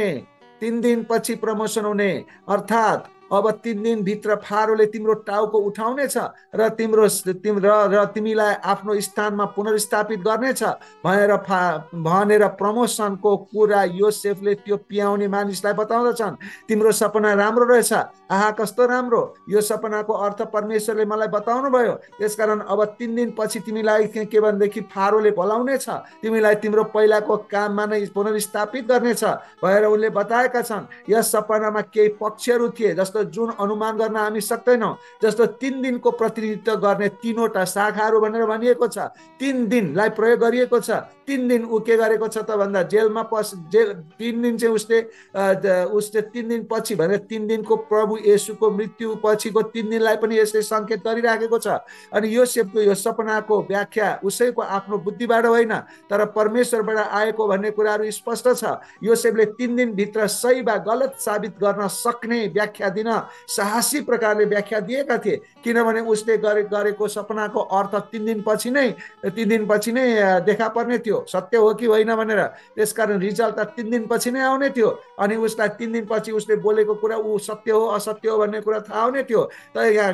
3 दिनपछि प्रमोसन हुने। अर्थात् अब 3 दिनभित्र फारोले तिम्रो टाउको उठाउनेछ र तिमीलाई आफ्नो स्थानमा पुनर्स्थापित गर्नेछ भनेर प्रमोसनको कुरा योसेफले त्यो पियाउने मानिसलाई बताउँदछन्। तिम्रो सपना राम्रो रहेछ, आहा कस्तो राम्रो, यो सपनाको अर्थ परमेश्वरले मलाई बताउनु भयो। त्यसकारण अब 3 दिनपछि तिमीलाई के भनेदेखि फारोले बोलाउनेछ, तिमीलाई तिम्रो पहिलाको काममा नै पुनर्स्थापित गर्नेछ भनेर उनले बताएका छन्। यस सपनामा केही पक्षहरू थिए जस्तो जुन अनुमान गर्न हामी सक्दैनौँ। जस्तो 3 दिनको प्रतिनिधित्व गर्ने 3वटा शाखाहरू भनेर भनिएको छ। 3 दिनलाई प्रयोग गरिएको छ। 3 दिन ऊ के गरेको छ त भन्दा जेलमा 3 दिन चाहिँ उसले 3 दिन पछि भनेर 3 दिनको प्रभु येशूको मृत्यु पछिको 3 दिनलाई पनि यसले सङ्केत गरिराखेको छ। अनि योसेफको यो सपनाको व्याख्या उसैको आफ्नो बुद्धिबाट होइन तर परमेश्वरबाट आएको भन्ने कुराहरू स्पष्ट छ। योसेफले 3 दिनभित्र सही वा गलत साबित गर्न सक्ने व्याख्या दिन साहसी प्रकारले व्याख्या दिएका थिए। किनभने उसले गरेको सपनाको अर्थ 3 दिनपछि नै देखा पर्ने थियो, सत्य हो कि होइन भनेर। त्यसकारण रिजल्ट त 3 दिनपछि नै आउने थियो। अनि उसलाई 3 दिनपछि उसले बोलेको कुरा ऊ सत्य हो असत्य हो भन्ने कुरा थाहा हुने थियो। तर यहाँ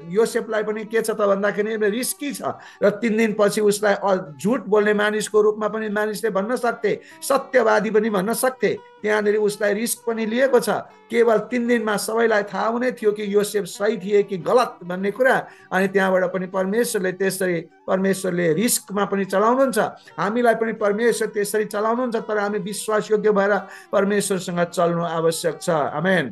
योसेफलाई पनि के छ त भन्दाखेरि रिस्की छ र 3 दिनपछि उसलाई झुट बोल्ने मानिसको रूपमा पनि मानिसले भन्न सक्थे, सत्यवादी पनि भन्न सक्थे। त्यहाँनिर उसलाई रिस्क पनि लिएको छ। केवल 3 दिनमा सबैलाई थाहा हुने थियो कि योसेफ सही थिए कि गलत भन्ने कुरा। अनि त्यहाँबाट पनि परमेश्वरले रिस्कमा पनि चलाउनुहुन्छ। हामीलाई पनि परमेश्वर त्यसरी चलाउनुहुन्छ, तर हामी विश्वासयोग्य भएर परमेश्वरसँग चल्नु आवश्यक छ। आमेन।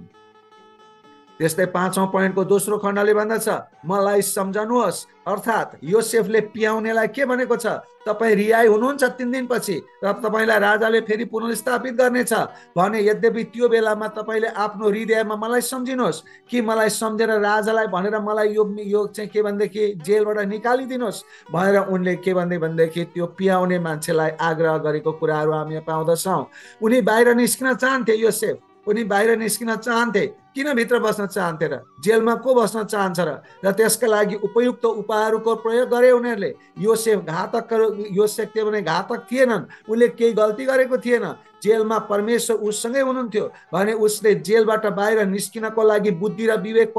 त्यस्तै 5औं पोइन्टको दोस्रो खण्डले भन्दछ, मलाई सम्झनुहोस्। अर्थात् योसेफले पियाउनेलाई के भनेको छ, तपाईँ रिहाई हुनुहुन्छ 3 दिनपछि र तपाईँलाई राजाले फेरि पुनर्स्थापित गर्नेछ भने यद्यपि त्यो बेलामा तपाईँले आफ्नो हृदयमा मलाई सम्झिनुहोस् कि मलाई सम्झेर राजालाई भनेर मलाई यो चाहिँ के भनेदेखि जेलबाट निकालिदिनुहोस् भनेर उनले के भनेदेखि त्यो पियाउने मान्छेलाई आग्रह गरेको कुराहरू हामी पाउँदछौँ। उनी बाहिर निस्किन चाहन्थे। योसेफ उनी बाहिर निस्किन चाहन्थे। किन भित्र बस्न चाहन्थे र? जेलमा को बस्न चाहन्छ र? त्यसका लागि उपयुक्त उपायहरूको प्रयोग गरे उनीहरूले। योसेफ के भने घातक थिएनन्, उनले केही गल्ती गरेको थिएन। जेलमा परमेश्वर उससँगै हुनुहुन्थ्यो भने उसले जेलबाट बाहिर निस्किनको लागि बुद्धि र विवेक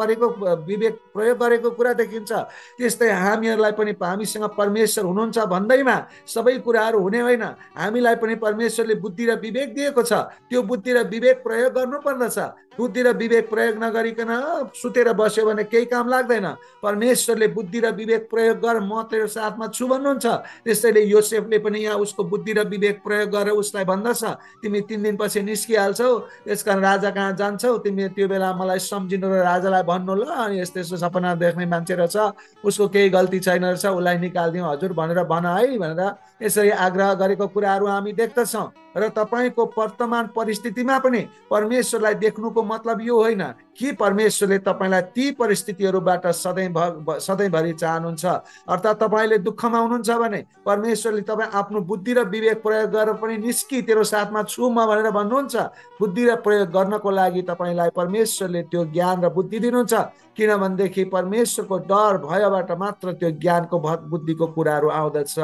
प्रयोग गरेको कुरा देखिन्छ। त्यस्तै हामीहरूलाई पनि हामीसँग परमेश्वर हुनुहुन्छ भन्दैमा सबै कुराहरू हुने होइन। हामीलाई पनि परमेश्वरले बुद्धि र विवेक दिएको छ। त्यो बुद्धि र विवेक प्रयोग गर्नुपर्दछ। बुद्धि र विवेक प्रयोग नगरिकन सुतेर बस्यो भने केही काम लाग्दैन। परमेश्वरले बुद्धि र विवेक प्रयोग गर, म तेरो साथमा छु भन्नुहुन्छ। त्यसैले योसेफले पनि यहाँ उसको बुद्धि र विवेक प्रयोग गरेर उसलाई भन्दछ, तिमी 3 दिनपछि निस्किहाल्छौ, त्यसकारण राजा कहाँ जान्छौ, तिमी त्यो बेला मलाई सम्झिनु र राजालाई भन्नु ल। अनि यस्तो यस्तो सपना देख्ने मान्छे रहेछ, उसको केही गल्ती छैन रहेछ, उसलाई निकालिदिउँ हजुर भनेर भन है भनेर यसरी आग्रह गरेको कुराहरू हामी देख्दछौँ। र तपाईँको वर्तमान परिस्थितिमा पनि परमेश्वरलाई देख्नुको मतलब यो होइन होइन कि परमेश्वरले तपाईँलाई ती परिस्थितिहरूबाट सधैँभरि चाहनुहुन्छ। अर्थात् तपाईँले दुःखमा हुनुहुन्छ भने परमेश्वरले तपाईँ आफ्नो बुद्धि र विवेक प्रयोग गरेर पनि निस्कि तेरो साथमा छु म भनेर भन्नुहुन्छ। बुद्धि र प्रयोग गर्नको लागि तपाईँलाई परमेश्वरले त्यो ज्ञान र बुद्धि दिनुहुन्छ, किनभनेदेखि परमेश्वरको डर भयबाट मात्र त्यो ज्ञानको बुद्धिको कुराहरू आउँदछ।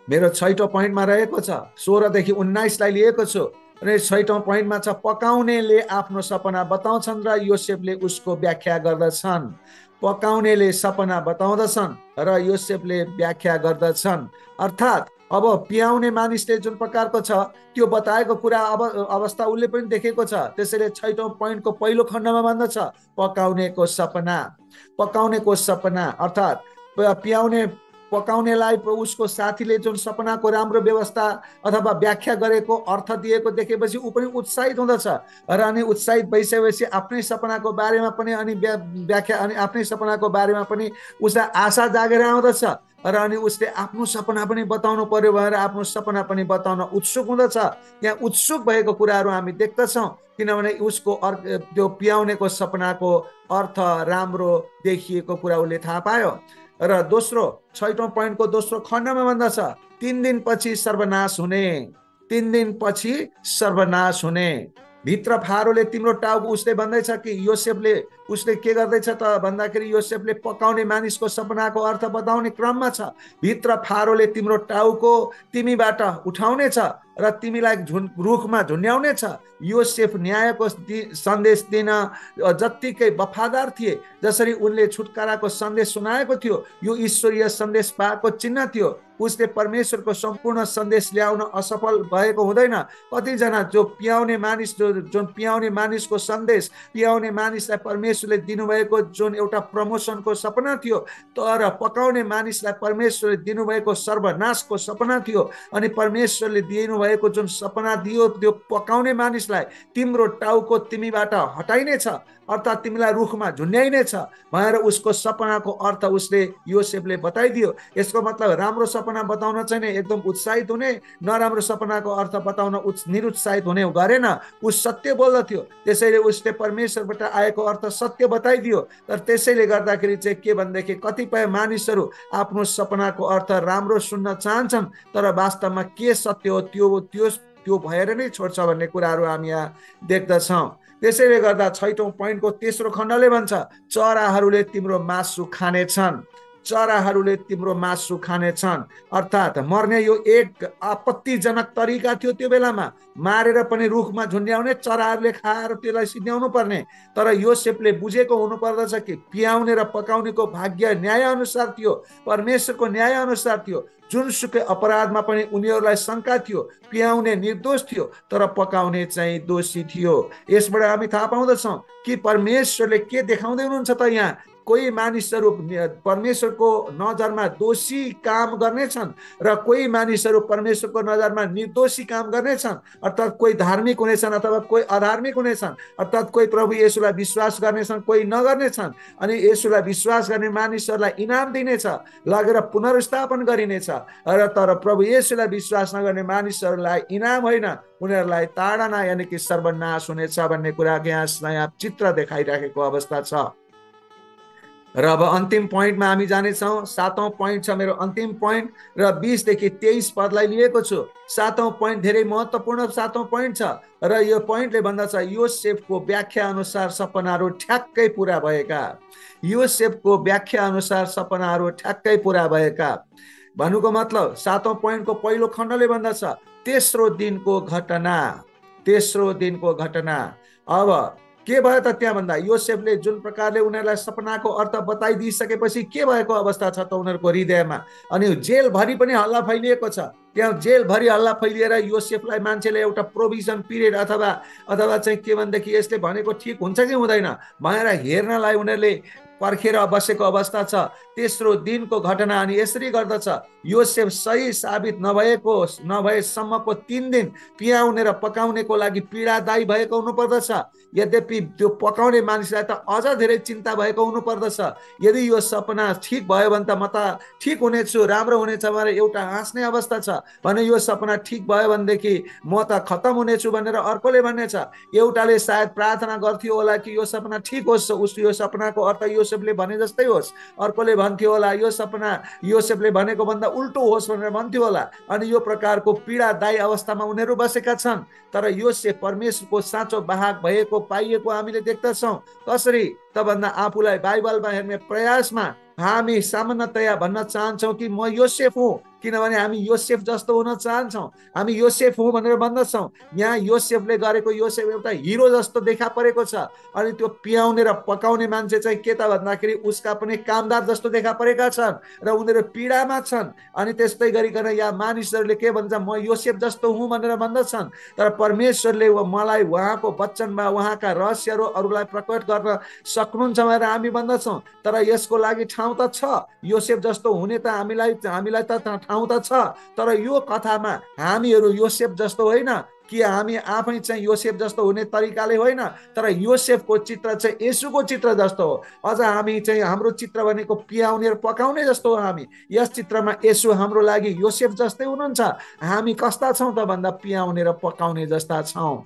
मेरो 6औं पोइन्टमा रहेको छ, 16 देखि 19लाई लिएको छु। अनि 6औं पोइन्टमा छ, पकाउनेले आफ्नो सपना बताउँछन् र योसेफले उसको व्याख्या गर्दछन्। पकाउनेले सपना बताउँदछन् र योसेफले व्याख्या गर्दछन्। अर्थात् अब पियाउने मानिसले जुन प्रकारको छ त्यो बताएको कुरा अवस्था उसले पनि देखेको छ। त्यसैले 6औं पोइन्टको पहिलो खण्डमा भन्दछ पकाउनेको सपना। पकाउनेको सपना अर्थात् पकाउनेलाई उसको साथीले जुन सपनाको राम्रो व्यवस्था अथवा व्याख्या गरेको अर्थ दिएको देखेपछि ऊ पनि उत्साहित हुँदछ र अनि उत्साहित भइसकेपछि आफ्नै सपनाको बारेमा पनि अनि व्याख्या अनि आफ्नै सपनाको बारेमा पनि उसलाई आशा जागेर आउँदछ र अनि उसले आफ्नो सपना पनि बताउनु पर्यो भनेर आफ्नो सपना पनि बताउन उत्सुक हुँदछ। यहाँ उत्सुक भएको कुराहरू हामी देख्दछौँ, किनभने उसको त्यो पियाउनेको सपनाको अर्थ राम्रो देखिएको कुरा उसले थाहा पायो। र दोस्रो 6औं पोइन्टको दोस्रो खण्डमा भन्दछ 3 दिनपछि सर्वनाश हुने। 3 दिनपछि सर्वनाश हुने। भित्र फारोले तिम्रो टाउको उसले भन्दैछ कि योसेफले उसले के गर्दैछ त भन्दाखेरि योसेफले पकाउने मानिसको सपनाको अर्थ बताउने क्रममा छ। भित्र फारोले तिम्रो टाउको तिमीबाट उठाउनेछ र तिमीलाई रुखमा झुन्ड्याउनेछ। योसेफ न्यायको सन्देश दिन जत्तिकै वफादार थिए जसरी उनले छुटकाराको सन्देश सुनाएको थियो, यो ईश्वरीय सन्देश पाएको चिन्ह थियो। उसले परमेश्वरको सम्पूर्ण सन्देश ल्याउन असफल भएको हुँदैन। कतिजना जो पियाउने मानिस जुन पियाउने मानिसको सन्देश पियाउने मानिसलाई परमेश्वरले दिनुभएको जुन एउटा प्रमोसनको सपना थियो, तर पकाउने मानिसलाई परमेश्वरले दिनुभएको सर्वनाशको सपना थियो। अनि परमेश्वरले दिनुभएको जुन सपना दियो त्यो पकाउने मानिसलाई तिम्रो टाउको तिमीबाट हटाइनेछ अर्थात् तिमीलाई रुखमा झुन्ड्याइनेछ भनेर उसको सपनाको अर्थ उसले योसेफले बताइदियो। यसको मतलब राम्रो सपना बताउन चाहिँ एकदम उत्साहित हुने, नराम्रो सपनाको अर्थ बताउन निरुत्साहित हुने गरेन। ऊ सत्य बोल्दथ्यो, त्यसैले उसले परमेश्वरबाट आएको अर्थ सत्य बताइदियो। तर त्यसैले गर्दाखेरि चाहिँ के भनेदेखि कतिपय मानिसहरू आफ्नो सपनाको अर्थ राम्रो सुन्न चाहन्छन् तर वास्तवमा के सत्य हो त्यो भएर नै छोड्छ भन्ने कुराहरू हामी यहाँ देख्दछौँ। त्यसैले गर्दा 6औं पोइन्टको तेस्रो खण्डले भन्छ चराहरूले तिम्रो मासु खानेछन्। चराहरूले तिम्रो मासु खानेछन् अर्थात् मर्ने यो एक आपत्तिजनक तरिका थियो। त्यो बेलामा मारेर पनि रुखमा झुन्ड्याउने, चराहरूले खाएर त्यसलाई सिध्याउनु पर्ने। तर योसेफले बुझेको हुनुपर्दछ कि पियाउने र पकाउनेको भाग्य न्याय अनुसार थियो, परमेश्वरको न्याय अनुसार थियो। जुनसुकै अपराधमा पनि उनीहरूलाई शङ्का थियो। पियाउने निर्दोष थियो तर पकाउने चाहिँ दोषी थियो। यसबाट हामी थाहा पाउँदछौँ कि परमेश्वरले के देखाउँदै हुनुहुन्छ त यहाँ कोही मानिसहरू परमेश्वरको नजरमा दोषी काम गर्नेछन् र कोही मानिसहरू परमेश्वरको नजरमा निर्दोषी काम गर्नेछन्। अर्थात् कोही धार्मिक हुनेछन् अथवा कोही अधार्मिक हुनेछन्। अर्थात् कोही प्रभु येशूलाई विश्वास गर्नेछन्, कोही नगर्नेछन्। अनि येशूलाई विश्वास गर्ने मानिसहरूलाई इनाम दिनेछ, लगेर पुनर्स्थापन गरिनेछ। र तर प्रभु येशूलाई विश्वास नगर्ने मानिसहरूलाई इनाम होइन, उनीहरूलाई ताडना यानि कि सर्वनाश हुनेछ भन्ने कुरा यहाँ नयाँ चित्र देखाइराखेको अवस्था छ। र अब अन्तिम पोइन्टमा हामी जानेछौँ। 7औं पोइन्ट छ मेरो अन्तिम पोइन्ट र 20 देखि 23 पदलाई लिएको छु। 7औं पोइन्ट धेरै महत्त्वपूर्ण 7औं पोइन्ट छ र यो पोइन्टले भन्दछ योसेफको व्याख्या अनुसार सपनाहरू ठ्याक्कै पुरा भएका। योसेफको व्याख्या अनुसार सपनाहरू ठ्याक्कै पुरा भएका भन्नुको मतलब 7औं पोइन्टको पहिलो खण्डले भन्दछ तेस्रो दिनको घटना। तेस्रो दिनको घटना। अब के भयो त त्यहाँ भन्दा योसेफले जुन प्रकारले उनीहरूलाई सपनाको अर्थ बताइदिइसकेपछि के भएको अवस्था छ त उनीहरूको हृदयमा। अनि जेलभरि पनि हल्ला फैलिएको छ। त्यहाँ जेलभरि हल्ला फैलिएर योसेफलाई मान्छेले एउटा प्रोभिजन पिरियड अथवा चाहिँ के भनेदेखि यसले भनेको ठिक हुन्छ कि हुँदैन भनेर हेर्नलाई उनीहरूले पर्खेर बसेको अवस्था छ। तेस्रो दिनको घटना अनि यसरी गर्दछ, योसेफ सही साबित नभएसम्मको 3 दिन पियाउने र पकाउनेको लागि पीडादायी भएको हुनुपर्दछ। यद्यपि त्यो पकाउने मानिसलाई त अझ धेरै चिन्ता भएको हुनुपर्दछ। यदि यो सपना ठिक भयो भने त म त ठिक हुनेछु, राम्रो हुनेछ भनेर एउटा हाँस्ने अवस्था छ भने यो सपना ठिक भयो भनेदेखि म त खतम हुनेछु भनेर अर्कोले भन्नेछ। एउटाले सायद प्रार्थना गर्थ्यो होला कि यो सपना ठिक होस्, उस यो सपनाको अर्थ योसेफले भने जस्तै होस्। अर्कोले भन्थ्यो होला यो सपना योसेफले भनेको भन्दा उल्टो होस् भनेर भन्थ्यो होला। अनि यो प्रकारको पीडादायी अवस्थामा उनीहरू बसेका छन्। तर योसेफ परमेश्वरको साँचो वाहक भएको पाइएको हामीले देख्दछौँ। कसरी त भन्दा आफूलाई बाइबलमा हेर्ने प्रयासमा हामी सामान्यतया भन्न चाहन्छौँ कि म योसेफ हुँ, किनभने हामी योसेफ जस्तो हुन चाहन्छौँ। हामी योसेफ हुँ भनेर भन्दछौँ। यहाँ योसेफले गरेको योसेफ एउटा हिरो जस्तो देखा परेको छ। अनि त्यो पियाउने र पकाउने मान्छे चाहिँ के त भन्दाखेरि उसका पनि कामदार जस्तो देखा परेका छन् र उनीहरू पीडामा छन्। अनि त्यस्तै गरिकन यहाँ मानिसहरूले के भन्छ, म योसेफ जस्तो हुँ भनेर भन्दछन्। तर परमेश्वरले मलाई उहाँको वचनमा उहाँका रहस्यहरू अरूलाई प्रकट गर्न सक्नुहुन्छ भनेर हामी भन्दछौँ। तर यसको लागि ठाउँ त छ, योसेफ जस्तो हुने त हामीलाई त ठाउँ त छ। तर यो कथामा हामीहरू योसेफ जस्तो होइन कि हामी आफै चाहिँ योसेफ जस्तो हुने तरिकाले होइन, तर योसेफको चित्र चाहिँ येशूको चित्र जस्तो हो। अझ हामी चाहिँ हाम्रो चित्र भनेको पियाउने र पकाउने जस्तो हो। हामी यस चित्रमा येशू हाम्रो लागि योसेफ जस्तै हुनुहुन्छ। हामी कस्ता छौँ त भन्दा पियाउने र पकाउने जस्ता छौँ।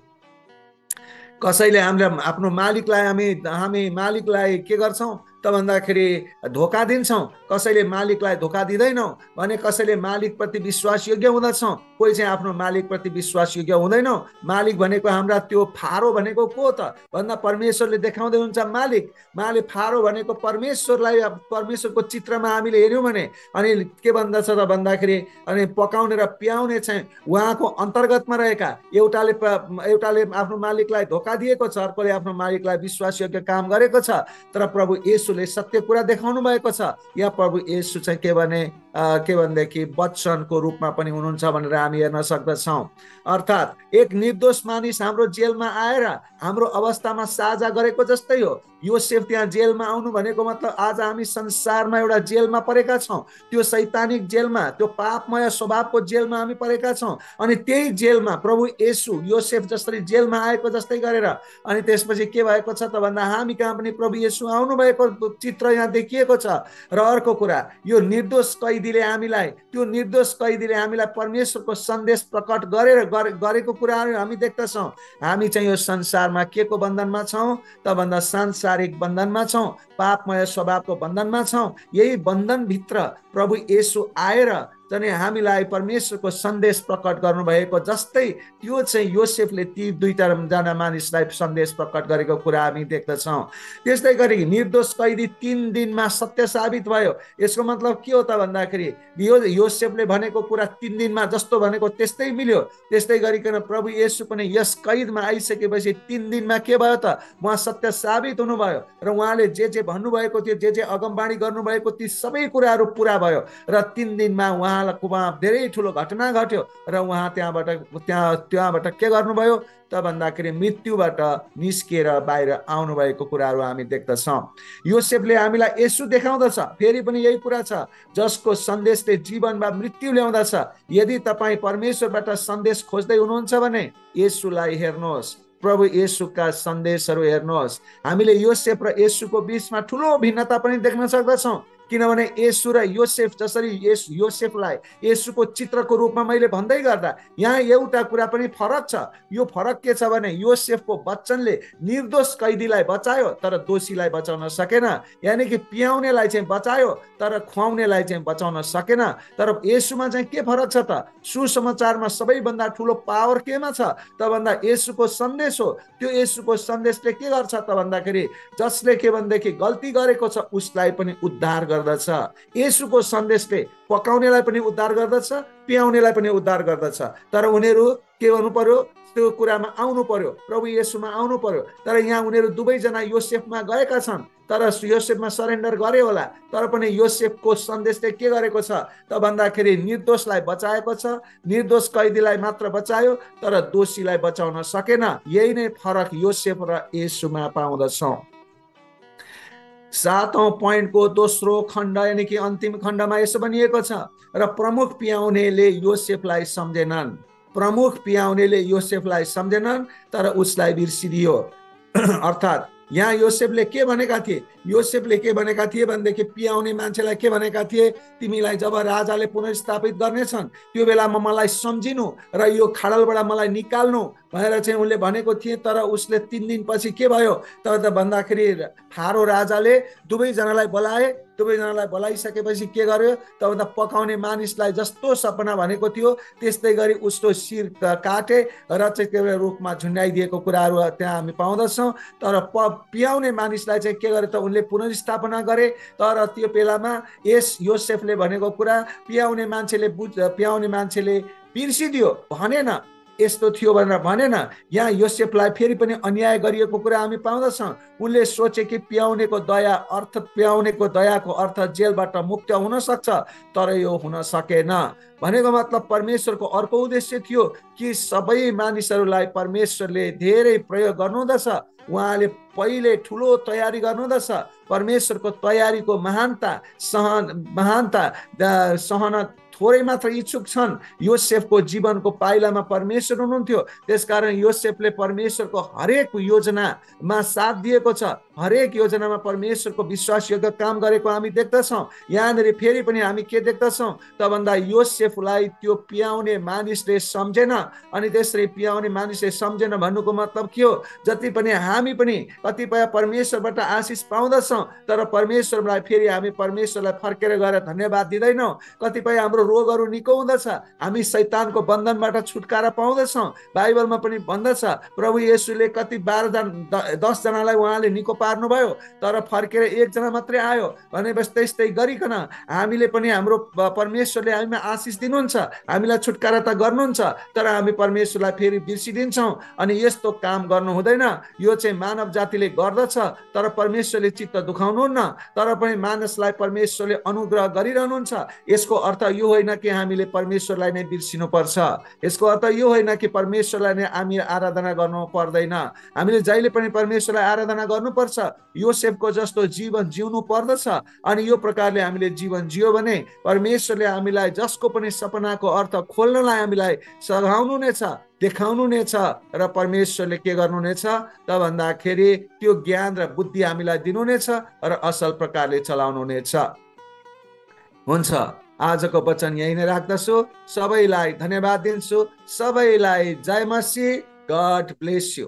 कसैले हामीले आफ्नो मालिकलाई हामी मालिकलाई के गर्छौँ त भन्दाखेरि धोका दिन्छौँ। कसैले मालिकलाई धोका दिँदैनौँ भने कसैले मालिकप्रति विश्वासयोग्य हुँदछौँ, कोही चाहिँ आफ्नो मालिकप्रति विश्वासयोग्य हुँदैनौँ। मालिक भनेको हाम्रा त्यो फारो भनेको को त भन्दा परमेश्वरले देखाउँदै हुन्छ मालिक फारो भनेको परमेश्वरलाई, परमेश्वरको चित्रमा हामीले हेऱ्यौँ भने अनि के भन्दछ त भन्दाखेरि अनि पकाउने र पियाउने चाहिँ उहाँको अन्तर्गतमा रहेका। एउटाले आफ्नो मालिकलाई धोका दिएको छ, अर्कोले आफ्नो मालिकलाई विश्वासयोग्य काम गरेको छ। तर प्रभु येशूले सत्य कुरा देखाउनु भएको छ। या प्रभु येशू चाहिँ के भनेदेखि वचनको रूपमा पनि हुनुहुन्छ भनेर हामी हेर्न सक्दछौँ। अर्थात् एक निर्दोष मानिस हाम्रो जेलमा आएर हाम्रो अवस्थामा साझा गरेको जस्तै हो। योसेफ त्यहाँ जेलमा आउनु भनेको मतलब आज हामी संसारमा एउटा जेलमा परेका छौँ। त्यो शैतानिक जेलमा, त्यो पापमय स्वभावको जेलमा हामी परेका छौँ। अनि त्यही जेलमा प्रभु येशू योसेफ जसरी जेलमा आएको जस्तै गरेर अनि त्यसपछि के भएको छ त भन्दा हामी कहाँ पनि प्रभु येशू आउनु भएको चित्र यहाँ देखिएको छ। र अर्को कुरा, यो निर्दोष कैदीले हामीलाई परमेश्वरको सन्देश प्रकट गरेको कुराहरू हामी देख्दछौँ। हामी चाहिँ यो संसारमा के को बन्धनमा छौँ त भन्दा सांसारिक बन्धनमा छौँ, पापमय स्वभावको बन्धनमा छौँ। यही बन्धनभित्र प्रभु येशू आएर चाहिँ हामीलाई परमेश्वरको सन्देश प्रकट गर्नुभएको जस्तै त्यो चाहिँ योसेफले ती दुईजना मानिसलाई सन्देश प्रकट गरेको कुरा हामी देख्दछौँ। त्यस्तै गरी निर्दोष कैदी 3 दिनमा सत्य साबित भयो। यसको मतलब के हो त भन्दाखेरि यो योसेफले भनेको कुरा 3 दिनमा जस्तो भनेको त्यस्तै मिल्यो। त्यस्तै गरिकन प्रभु येशू पनि यस कैदमा आइसकेपछि 3 दिनमा के भयो त उहाँ सत्य साबित हुनुभयो र उहाँले जे भन्नुभएको थियो, जे अगमबाणी गर्नुभएको ती सबै कुराहरू पुरा भयो र 3 दिनमा उहाँ धेरै ठुलो घटना घट्यो र उहाँ त्यहाँबाट के गर्नुभयो त भन्दाखेरि मृत्युबाट निस्किएर बाहिर आउनुभएको कुराहरू हामी देख्दछौँ। योसेफले हामीलाई येशू देखाउँदछ। फेरि पनि यही कुरा छ, जसको सन्देशले जीवन वा मृत्यु ल्याउँदछ। यदि तपाईँ परमेश्वरबाट सन्देश खोज्दै हुनुहुन्छ भने येशूलाई हेर्नुहोस्, प्रभु येशूका सन्देशहरू हेर्नुहोस्। हामीले योसेफ र येशूको बीचमा ठुलो भिन्नता पनि देख्न सक्दछौँ। किनभने येशू र योसेफ जसरी योसेफलाई येशूको चित्रको रूपमा मैले भन्दै गर्दा यहाँ एउटा कुरा पनि फरक छ। यो फरक के छ भने योसेफको वचनले निर्दोष कैदीलाई बचायो तर दोषीलाई बचाउन सकेन। यानी कि पियाउनेलाई चाहिँ बचायो तर खुवाउनेलाई चाहिँ बचाउन सकेन। तर येशूमा चाहिँ के फरक छ त? सुसमाचारमा सबैभन्दा ठुलो पावर केमा छ त भन्दा येशूको सन्देश हो। त्यो येशूको सन्देशले के गर्छ त भन्दाखेरि जसले के भनेदेखि गल्ती गरेको छ उसलाई पनि उद्धार गर्दछ। येशूको सन्देशले पकाउनेलाई पनि उद्धार गर्दछ, पियाउनेलाई पनि उद्धार गर्दछ। तर उनीहरू के गर्नु पर्यो? त्यो कुरामा आउनु पर्यो, प्रभु येशूमा आउनु पर्यो। तर यहाँ उनीहरू दुवैजना योसेफमा गएका छन्, तर योसेफमा सरेन्डर गरे होला। तर पनि योसेफको सन्देशले के गरेको छ त भन्दाखेरि निर्दोषलाई बचाएको छ। निर्दोष कैदीलाई मात्र बचायो तर दोषीलाई बचाउन सकेन। यही नै फरक योसेफ र येशूमा पाउँदछौँ। 7औं पोइन्टको दोस्रो खण्ड यानि कि अन्तिम खण्डमा यसो भनिएको छ, र प्रमुख पियाउनेले योसेफलाई सम्झेनन्। प्रमुख पियाउनेले योसेफलाई सम्झेनन् तर उसलाई बिर्सिदियो। अर्थात् यहाँ योसेफले के भनेका थिए? योसेफले के भनेका थिए भनेदेखि पियाउने मान्छेलाई के भनेका थिए? तिमीलाई जब राजाले पुनर्स्थापित गर्नेछन् त्यो बेलामा मलाई सम्झिनु र यो खाडलबाट मलाई निकाल्नु भनेर चाहिँ उनले भनेको थिए। तर उसले 3 दिनपछि के भयो त भन्दाखेरि फारो राजाले दुवैजनालाई बोलाए। दुवैजनालाई बोलाइसकेपछि के गर्यो त भन्दा पकाउने मानिसलाई जस्तो सपना भनेको थियो त्यस्तै गरी उसको शिर काटे र चाहिँ त्यो रुखमा झुन्डाइदिएको कुराहरू त्यहाँ हामी पाउँदछौँ। तर पियाउने मानिसलाई चाहिँ के गरे त उनले पुनर्स्थापना गरे। तर त्यो बेलामा यस योसेफले भनेको कुरा पियाउने मान्छेले बिर्सिदियो भनेन, यस्तो थियो भनेर भनेन। यहाँ योसेफलाई फेरि पनि अन्याय गरिएको कुरा हामी पाउँदछौँ। उनले सोचे कि पियाउनेको दयाको अर्थ जेलबाट मुक्त हुन सक्छ, तर यो हुन सकेन। भनेको मतलब परमेश्वरको अर्को उद्देश्य थियो कि सबै मानिसहरूलाई परमेश्वरले धेरै प्रयोग गर्नुहुँदछ। उहाँले पहिले ठुलो तयारी गर्नुहुँदछ। परमेश्वरको तयारीको महानता सहन थोरै मात्र इच्छुक छन्। योसेफको जीवनको पाइलामा परमेश्वर हुनुहुन्थ्यो, त्यसकारण योसेफले परमेश्वरको हरेक योजनामा साथ दिएको छ। हरेक योजनामा परमेश्वरको विश्वासयोग्य काम गरेको हामी देख्दछौँ। यहाँनिर फेरि पनि हामी के देख्दछौँ त भन्दा योसेफलाई त्यो पियाउने मानिसले सम्झेन। अनि त्यसरी पियाउने मानिसले सम्झेन भन्नुको मतलब के हो? जति पनि हामी पनि कतिपय परमेश्वरबाट आशिष पाउँदछौँ तर परमेश्वरलाई फेरि हामी परमेश्वरलाई फर्केर गएर धन्यवाद दिँदैनौँ। कतिपय हाम्रो रोगहरू निको हुँदछ, हामी शैतानको बन्धनबाट छुटकारा पाउँदछौँ। बाइबलमा पनि भन्दछ प्रभु येशूले कति 10 जनालाई उहाँले निको पार्नुभयो तर फर्केर 1 जना मात्रै आयो। भनेपछि त्यस्तै गरिकन हामीले पनि हाम्रो परमेश्वरले हामीमा आशिष दिनुहुन्छ, हामीलाई छुटकारा त गर्नुहुन्छ, तर हामी परमेश्वरलाई फेरि बिर्सिदिन्छौँ। अनि यस्तो काम गर्नु हुँदैन। यो चाहिँ मानव जातिले गर्दछ तर परमेश्वरले चित्त दुखाउनुहुन्न। तर पनि मानिसलाई परमेश्वरले अनुग्रह गरिरहनुहुन्छ। यसको अर्थ यो होइन कि हामीले परमेश्वरलाई नै बिर्सिनु पर्छ। यसको अर्थ यो होइन कि परमेश्वरलाई नै हामी आराधना गर्नु पर्दैन। हामीले जहिले पनि परमेश्वरलाई आराधना गर्नुपर्छ। योसेफको जस्तो जीवन जिउनु पर्दछ। अनि यो प्रकारले हामीले जीवन जियो भने परमेश्वरले हामीलाई जसको पनि सपनाको अर्थ खोल्नलाई हामीलाई सघाउनु नै छ, देखाउनु नै छ। र परमेश्वरले के गर्नु नै छ त भन्दाखेरि त्यो ज्ञान र बुद्धि हामीलाई दिनु नै छ र असल प्रकारले चलाउनु नै छ। हुन्छ, आजको वचन यही नै राख्दछु। सबैलाई धन्यवाद दिन्छु। सबैलाई जय मसीह। God bless you.